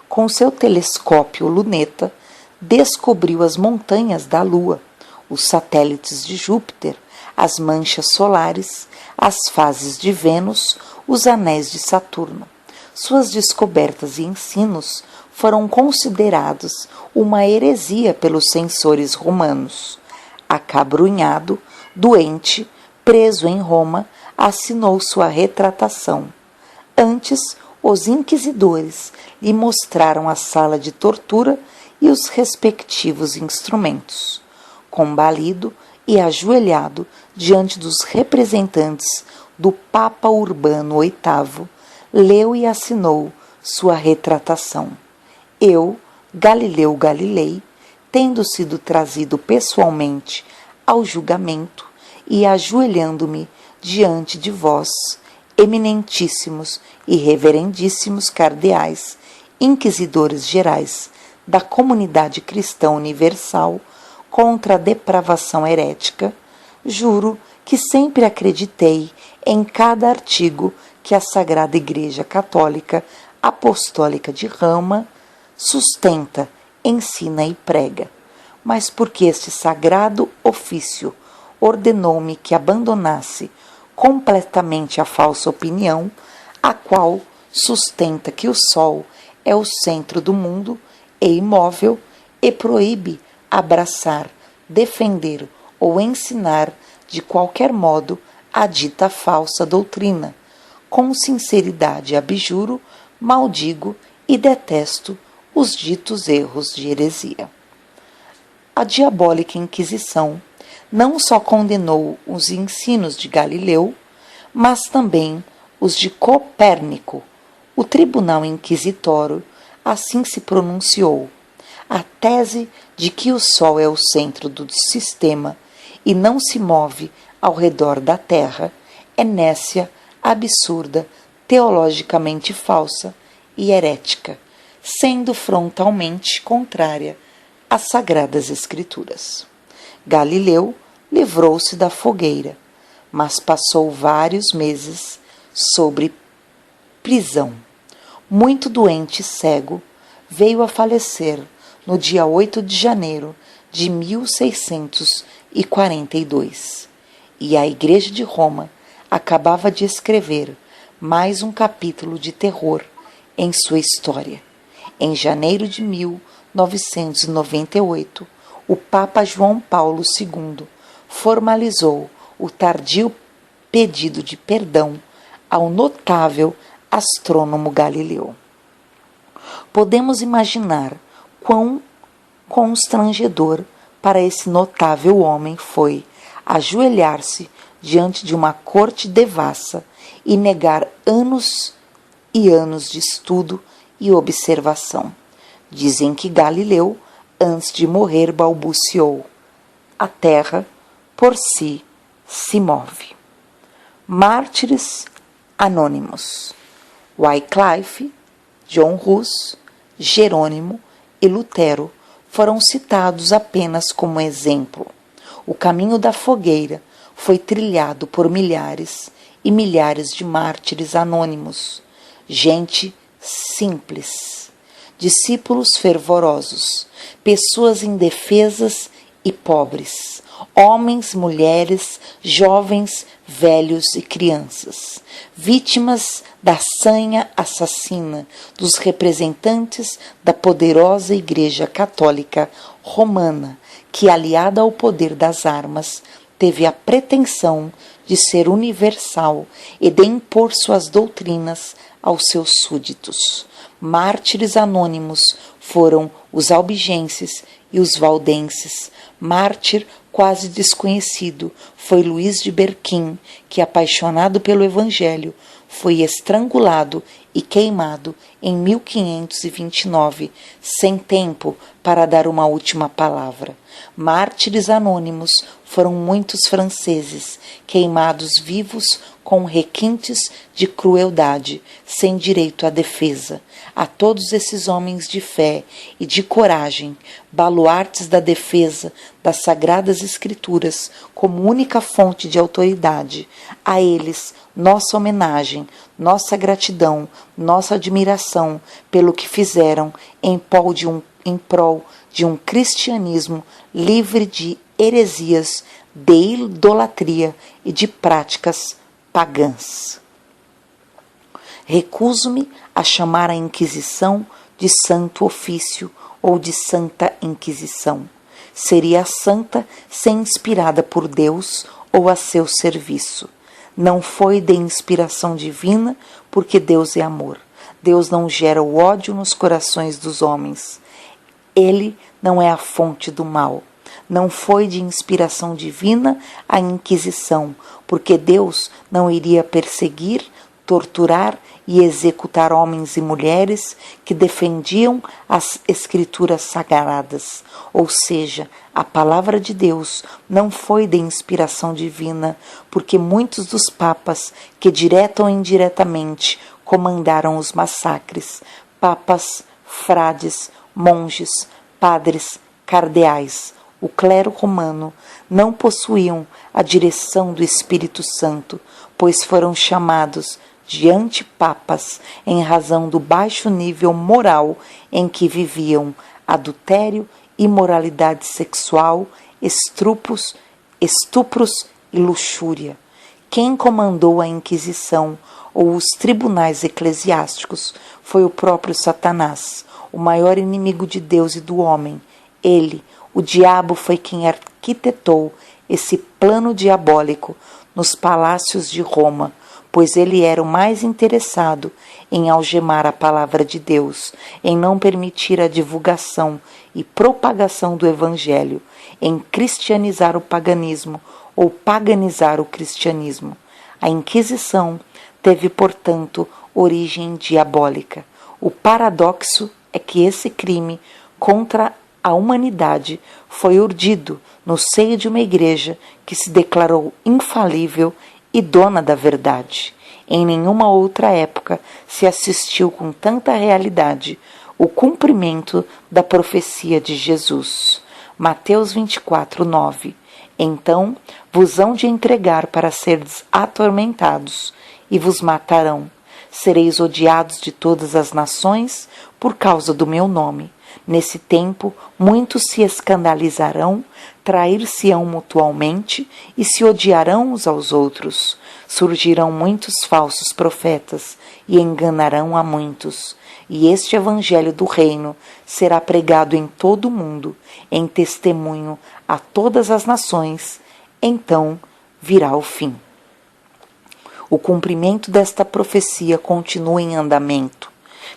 A: Com seu telescópio luneta, descobriu as montanhas da Lua, os satélites de Júpiter, as manchas solares, as fases de Vênus, os anéis de Saturno. Suas descobertas e ensinos foram considerados uma heresia pelos censores romanos. Acabrunhado, doente, preso em Roma, assinou sua retratação. Antes, os inquisidores lhe mostraram a sala de tortura e os respectivos instrumentos. Combalido e ajoelhado diante dos representantes do Papa Urbano VIII, leu e assinou sua retratação. Eu, Galileu Galilei, tendo sido trazido pessoalmente ao julgamento e ajoelhando-me diante de vós, eminentíssimos e reverendíssimos cardeais, inquisidores gerais da comunidade cristã universal contra a depravação herética, juro que sempre acreditei em cada artigo que a Sagrada Igreja Católica Apostólica de Roma sustenta, ensina e prega, mas porque este sagrado ofício ordenou-me que abandonasse completamente a falsa opinião, a qual sustenta que o Sol é o centro do mundo e imóvel e proíbe abraçar, defender ou ensinar de qualquer modo a dita falsa doutrina, com sinceridade abjuro, maldigo e detesto os ditos erros de heresia. A diabólica Inquisição não só condenou os ensinos de Galileu, mas também os de Copérnico. O Tribunal Inquisitório assim se pronunciou. A tese de que o Sol é o centro do sistema e não se move ao redor da Terra é nécia, absurda, teologicamente falsa e herética, sendo frontalmente contrária às Sagradas Escrituras. Galileu livrou-se da fogueira, mas passou vários meses sob prisão. Muito doente e cego, veio a falecer no dia 8 de janeiro de 1642, e a Igreja de Roma acabava de escrever mais um capítulo de terror em sua história. Em janeiro de 1998, o Papa João Paulo II formalizou o tardio pedido de perdão ao notável astrônomo Galileu. Podemos imaginar quão constrangedor para esse notável homem foi ajoelhar-se diante de uma corte devassa e negar anos e anos de estudo e observação. Dizem que Galileu, antes de morrer, balbuciou: a Terra, por si, se move. Mártires anônimos: Wycliffe, John Hus, Jerônimo e Lutero foram citados apenas como exemplo. O caminho da fogueira foi trilhado por milhares e milhares de mártires anônimos, gente simples, discípulos fervorosos, pessoas indefesas e pobres, homens, mulheres, jovens, velhos e crianças, vítimas da sanha assassina dos representantes da poderosa Igreja Católica Romana, que, aliada ao poder das armas, teve a pretensão de ser universal e de impor suas doutrinas aos seus súditos. Mártires anônimos foram os albigenses e os valdenses. Mártir quase desconhecido foi Luís de Berquim, que, apaixonado pelo Evangelho, foi estrangulado e queimado em 1529, sem tempo para dar uma última palavra. Mártires anônimos foram muitos franceses, queimados vivos com requintes de crueldade, sem direito à defesa. A todos esses homens de fé e de coragem, baluartes da defesa das Sagradas Escrituras como única fonte de autoridade, a eles nossa homenagem, nossa gratidão, nossa admiração pelo que fizeram em prol de um cristianismo livre de heresias, de idolatria e de práticas pagãs. Recuso-me a chamar a Inquisição de Santo Ofício ou de Santa Inquisição. Seria santa se inspirada por Deus ou a seu serviço. Não foi de inspiração divina, porque Deus é amor. Deus não gera o ódio nos corações dos homens. Ele não é a fonte do mal. Não foi de inspiração divina a Inquisição, porque Deus não iria perseguir, torturar e executar homens e mulheres que defendiam as Escrituras sagradas. Ou seja, a palavra de Deus não foi de inspiração divina, porque muitos dos papas que direta ou indiretamente comandaram os massacres, papas, frades, monges, padres, cardeais, o clero romano, não possuíam a direção do Espírito Santo, pois foram chamados de antipapas em razão do baixo nível moral em que viviam: adultério, imoralidade sexual, estupros e luxúria. Quem comandou a Inquisição ou os tribunais eclesiásticos foi o próprio Satanás, o maior inimigo de Deus e do homem. Ele, o diabo, foi quem arquitetou esse plano diabólico nos palácios de Roma, pois ele era o mais interessado em algemar a palavra de Deus, em não permitir a divulgação e propagação do Evangelho, em cristianizar o paganismo ou paganizar o cristianismo. A Inquisição teve, portanto, origem diabólica. O paradoxo é que esse crime contra a humanidade foi urdido no seio de uma igreja que se declarou infalível e dona da verdade. Em nenhuma outra época se assistiu com tanta realidade o cumprimento da profecia de Jesus. Mateus 24, 9. Então vos hão de entregar para serdes atormentados, e vos matarão. Sereis odiados de todas as nações por causa do meu nome. Nesse tempo, muitos se escandalizarão, trair-se-ão mutualmente e se odiarão uns aos outros. Surgirão muitos falsos profetas e enganarão a muitos. E este evangelho do reino será pregado em todo o mundo, em testemunho a todas as nações. Então virá o fim. O cumprimento desta profecia continua em andamento.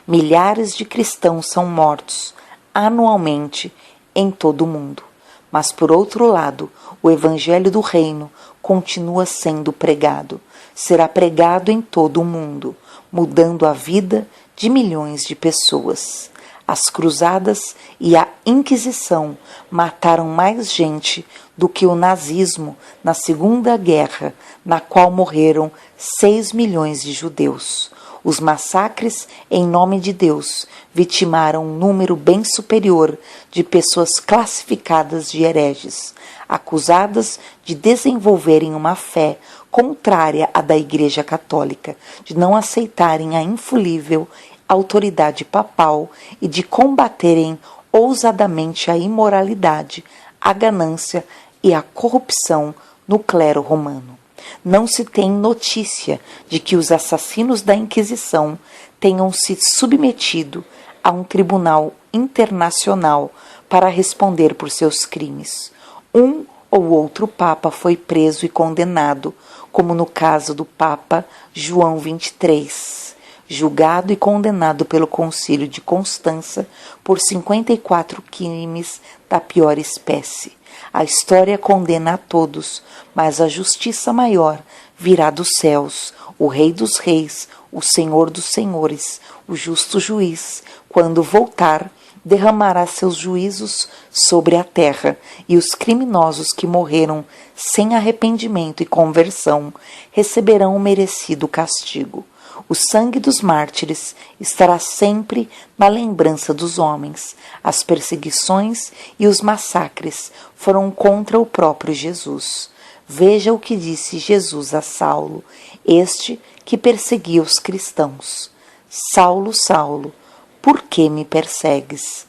A: Milhares de cristãos são mortos anualmente em todo o mundo. Mas, por outro lado, o Evangelho do Reino continua sendo pregado. Será pregado em todo o mundo, mudando a vida de milhões de pessoas. As cruzadas e a Inquisição mataram mais gente do que o nazismo na Segunda Guerra, na qual morreram 6 milhões de judeus. Os massacres em nome de Deus vitimaram um número bem superior de pessoas classificadas de hereges, acusadas de desenvolverem uma fé contrária à da Igreja Católica, de não aceitarem a infalível autoridade papal e de combaterem ousadamente a imoralidade, a ganância e a corrupção no clero romano. Não se tem notícia de que os assassinos da Inquisição tenham se submetido a um tribunal internacional para responder por seus crimes. Um ou outro papa foi preso e condenado, como no caso do Papa João XXIII, julgado e condenado pelo Concílio de Constança por 54 crimes da pior espécie. A história condena a todos, mas a justiça maior virá dos céus, o Rei dos Reis, o Senhor dos Senhores, o justo juiz, quando voltar, derramará seus juízos sobre a terra, e os criminosos que morreram sem arrependimento e conversão receberão o merecido castigo. O sangue dos mártires estará sempre na lembrança dos homens. As perseguições e os massacres foram contra o próprio Jesus. Veja o que disse Jesus a Saulo, este que perseguia os cristãos. Saulo, Saulo, por que me persegues?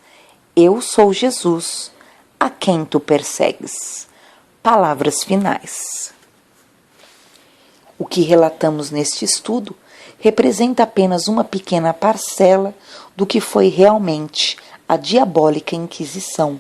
A: Eu sou Jesus, a quem tu persegues. Palavras finais. O que relatamos neste estudo representa apenas uma pequena parcela do que foi realmente a diabólica Inquisição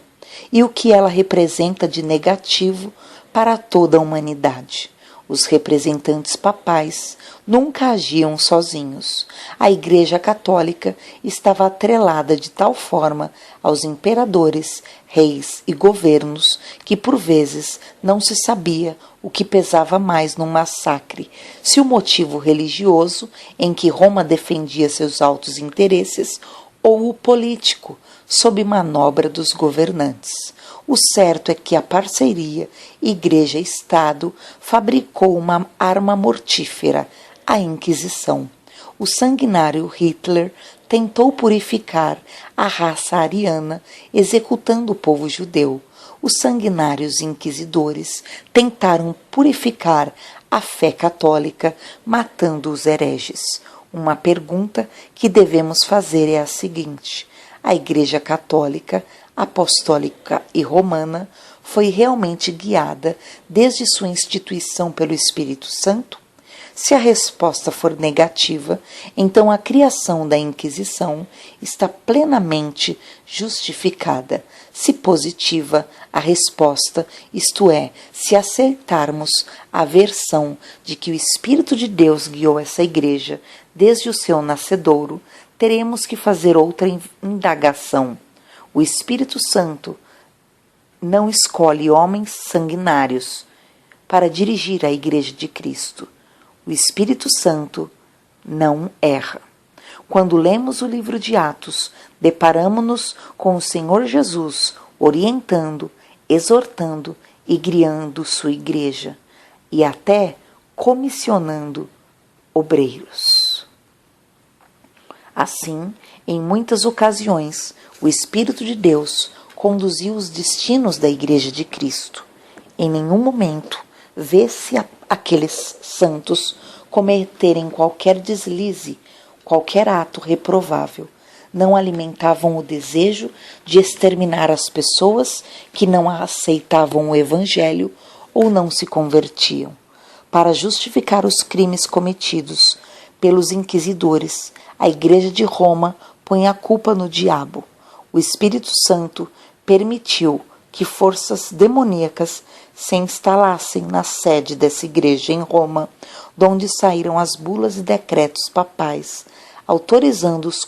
A: e o que ela representa de negativo para toda a humanidade. Os representantes papais nunca agiam sozinhos. A Igreja Católica estava atrelada de tal forma aos imperadores, reis e governos que, por vezes, não se sabia o que pesava mais num massacre, se o motivo religioso em que Roma defendia seus altos interesses ou o político, sob manobra dos governantes. O certo é que a parceria Igreja-Estado fabricou uma arma mortífera, a Inquisição. O sanguinário Hitler tentou purificar a raça ariana, executando o povo judeu. Os sanguinários inquisidores tentaram purificar a fé católica, matando os hereges. Uma pergunta que devemos fazer é a seguinte: a Igreja Católica, Apostólica e Romana foi realmente guiada desde sua instituição pelo Espírito Santo? Se a resposta for negativa, então a criação da Inquisição está plenamente justificada. Se positiva, a resposta, isto é, se aceitarmos a versão de que o Espírito de Deus guiou essa igreja desde o seu nascedouro, teremos que fazer outra indagação. O Espírito Santo não escolhe homens sanguinários para dirigir a Igreja de Cristo. O Espírito Santo não erra. Quando lemos o livro de Atos, deparamo-nos com o Senhor Jesus orientando, exortando e guiando sua igreja e até comissionando obreiros. Assim, em muitas ocasiões, o Espírito de Deus conduziu os destinos da Igreja de Cristo. Em nenhum momento vê-se aqueles santos cometerem qualquer deslize, qualquer ato reprovável. Não alimentavam o desejo de exterminar as pessoas que não aceitavam o Evangelho ou não se convertiam. Para justificar os crimes cometidos pelos inquisidores, a Igreja de Roma põe a culpa no diabo. O Espírito Santo permitiu que forças demoníacas se instalassem na sede dessa igreja em Roma, donde saíram as bulas e decretos papais, autorizando os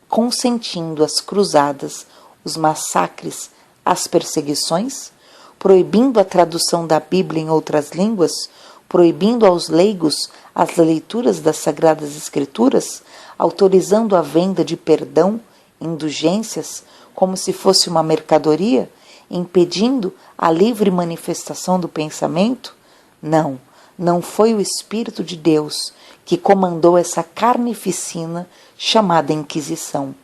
A: consentindo as cruzadas, os massacres, as perseguições, proibindo a tradução da Bíblia em outras línguas, proibindo aos leigos as leituras das Sagradas Escrituras, autorizando a venda de perdão, indulgências, como se fosse uma mercadoria, impedindo a livre manifestação do pensamento? Não foi o Espírito de Deus que comandou essa carnificina chamada Inquisição.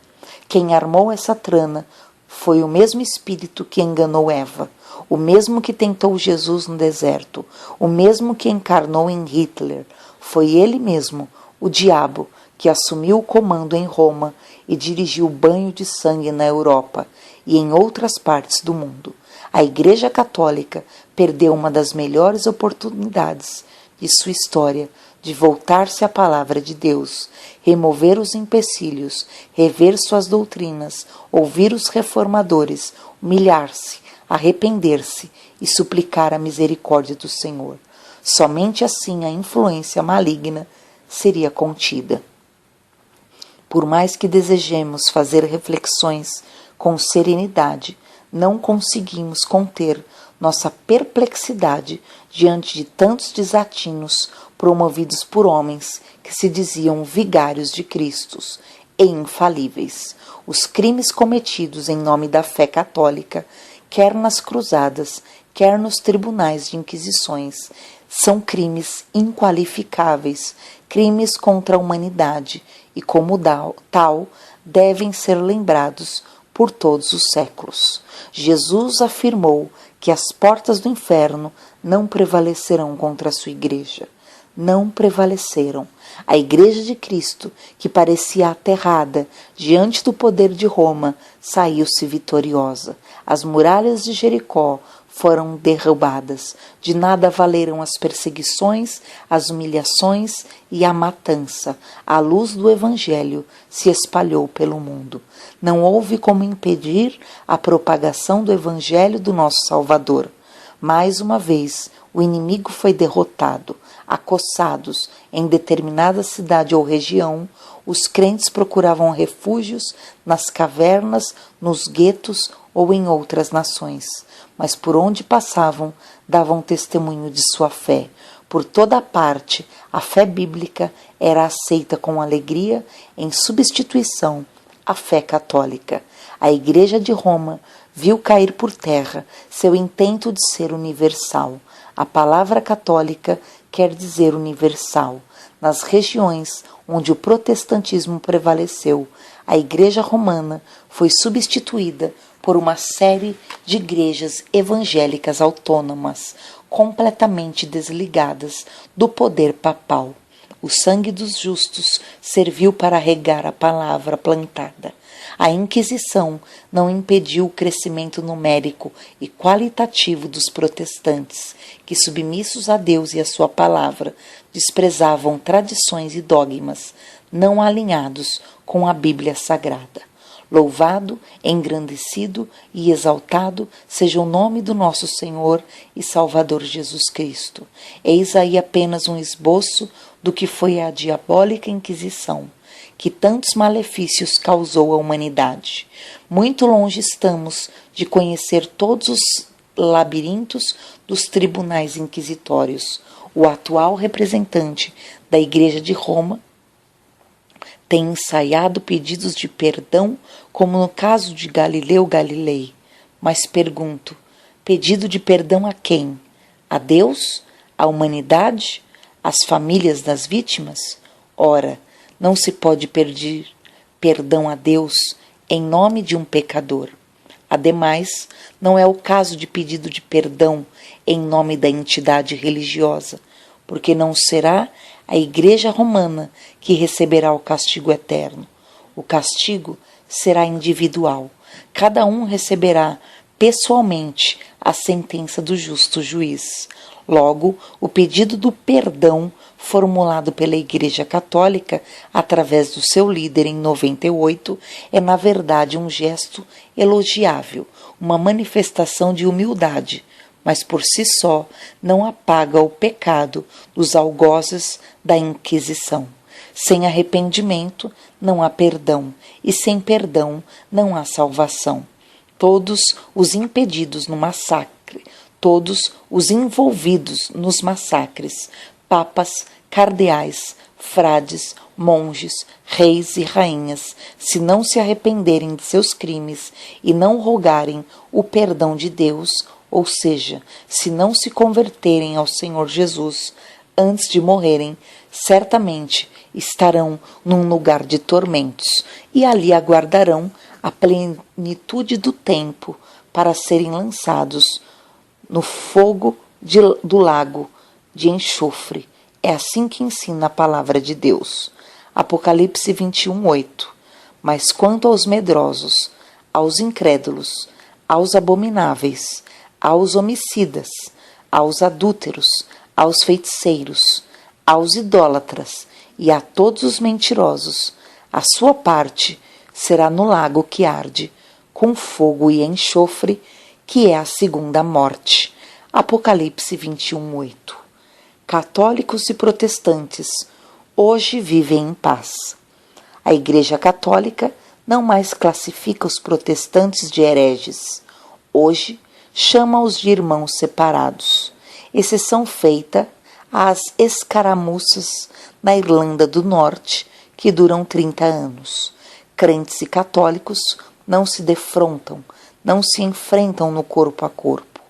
A: Quem armou essa trama foi o mesmo Espírito que enganou Eva, o mesmo que tentou Jesus no deserto, o mesmo que encarnou em Hitler. Foi ele mesmo, o diabo, que assumiu o comando em Roma e dirigiu o banho de sangue na Europa e em outras partes do mundo. A Igreja Católica perdeu uma das melhores oportunidades de sua história de voltar-se à palavra de Deus, remover os empecilhos, rever suas doutrinas, ouvir os reformadores, humilhar-se, arrepender-se e suplicar a misericórdia do Senhor. Somente assim a influência maligna seria contida. Por mais que desejemos fazer reflexões com serenidade, não conseguimos conter nossa perplexidade diante de tantos desatinos promovidos por homens que se diziam vigários de Cristo e infalíveis. Os crimes cometidos em nome da fé católica, quer nas cruzadas, quer nos tribunais de inquisições, são crimes inqualificáveis, crimes contra a humanidade e, como tal, devem ser lembrados por todos os séculos. Jesus afirmou que as portas do inferno não prevalecerão contra a sua igreja. Não prevaleceram. A Igreja de Cristo, que parecia aterrada diante do poder de Roma, saiu-se vitoriosa. As muralhas de Jericó foram derrubadas. De nada valeram as perseguições, as humilhações e a matança. A luz do Evangelho se espalhou pelo mundo. Não houve como impedir a propagação do Evangelho do nosso Salvador. Mais uma vez, o inimigo foi derrotado. Acossados em determinada cidade ou região, os crentes procuravam refúgios nas cavernas, nos guetos ou em outras nações. Mas por onde passavam, davam testemunho de sua fé. Por toda parte, a fé bíblica era aceita com alegria em substituição à fé católica. A Igreja de Roma viu cair por terra seu intento de ser universal. A palavra católica quer dizer universal. Nas regiões onde o protestantismo prevaleceu, a Igreja Romana foi substituída por uma série de igrejas evangélicas autônomas, completamente desligadas do poder papal. O sangue dos justos serviu para regar a palavra plantada. A Inquisição não impediu o crescimento numérico e qualitativo dos protestantes, que, submissos a Deus e a sua palavra, desprezavam tradições e dogmas não alinhados com a Bíblia Sagrada. Louvado, engrandecido e exaltado seja o nome do nosso Senhor e Salvador Jesus Cristo. Eis aí apenas um esboço do que foi a diabólica Inquisição, que tantos malefícios causou à humanidade. Muito longe estamos de conhecer todos os labirintos dos tribunais inquisitórios. O atual representante da Igreja de Roma tem ensaiado pedidos de perdão, como no caso de Galileu Galilei. Mas pergunto, pedido de perdão a quem? A Deus? À humanidade? Às famílias das vítimas? Ora, não se pode pedir perdão a Deus em nome de um pecador. Ademais, não é o caso de pedido de perdão em nome da entidade religiosa, porque não será a Igreja Romana que receberá o castigo eterno. O castigo será individual. Cada um receberá pessoalmente a sentença do justo juiz. Logo, o pedido do perdão formulado pela Igreja Católica através do seu líder em 98 é, na verdade, um gesto elogiável, uma manifestação de humildade, mas por si só não apaga o pecado dos algozes da Inquisição. Sem arrependimento não há perdão, e sem perdão não há salvação. Todos os impedidos no massacre, todos os envolvidos nos massacres, papas, cardeais, frades, monges, reis e rainhas, se não se arrependerem de seus crimes e não rogarem o perdão de Deus, ou seja, se não se converterem ao Senhor Jesus antes de morrerem, certamente estarão num lugar de tormentos e ali aguardarão a plenitude do tempo para serem lançados no fogo do lago de enxofre. É assim que ensina a palavra de Deus. Apocalipse 21:8. Mas quanto aos medrosos, aos incrédulos, aos abomináveis, aos homicidas, aos adúlteros, aos feiticeiros, aos idólatras e a todos os mentirosos, a sua parte será no lago que arde, com fogo e enxofre, que é a segunda morte. Apocalipse 21:8. Católicos e protestantes hoje vivem em paz. A Igreja Católica não mais classifica os protestantes de hereges. Hoje chama-os de irmãos separados, exceção feita às escaramuças na Irlanda do Norte, que duram 30 anos. Crentes e católicos não se defrontam, não se enfrentam no corpo a corpo.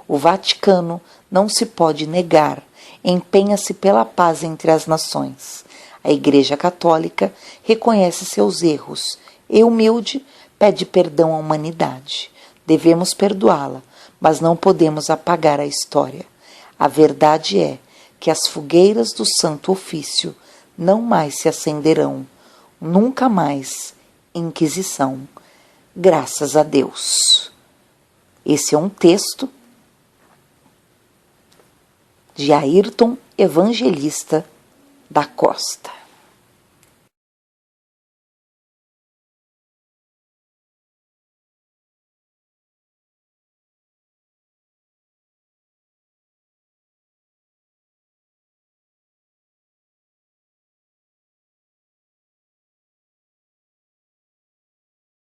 A: O Vaticano não se pode negar, empenha-se pela paz entre as nações. A Igreja Católica reconhece seus erros e, humilde, pede perdão à humanidade. Devemos perdoá-la, mas não podemos apagar a história. A verdade é que as fogueiras do Santo Ofício não mais se acenderão. Nunca mais Inquisição. Graças a Deus. Esse é um texto de Ayrton Evangelista da Costa.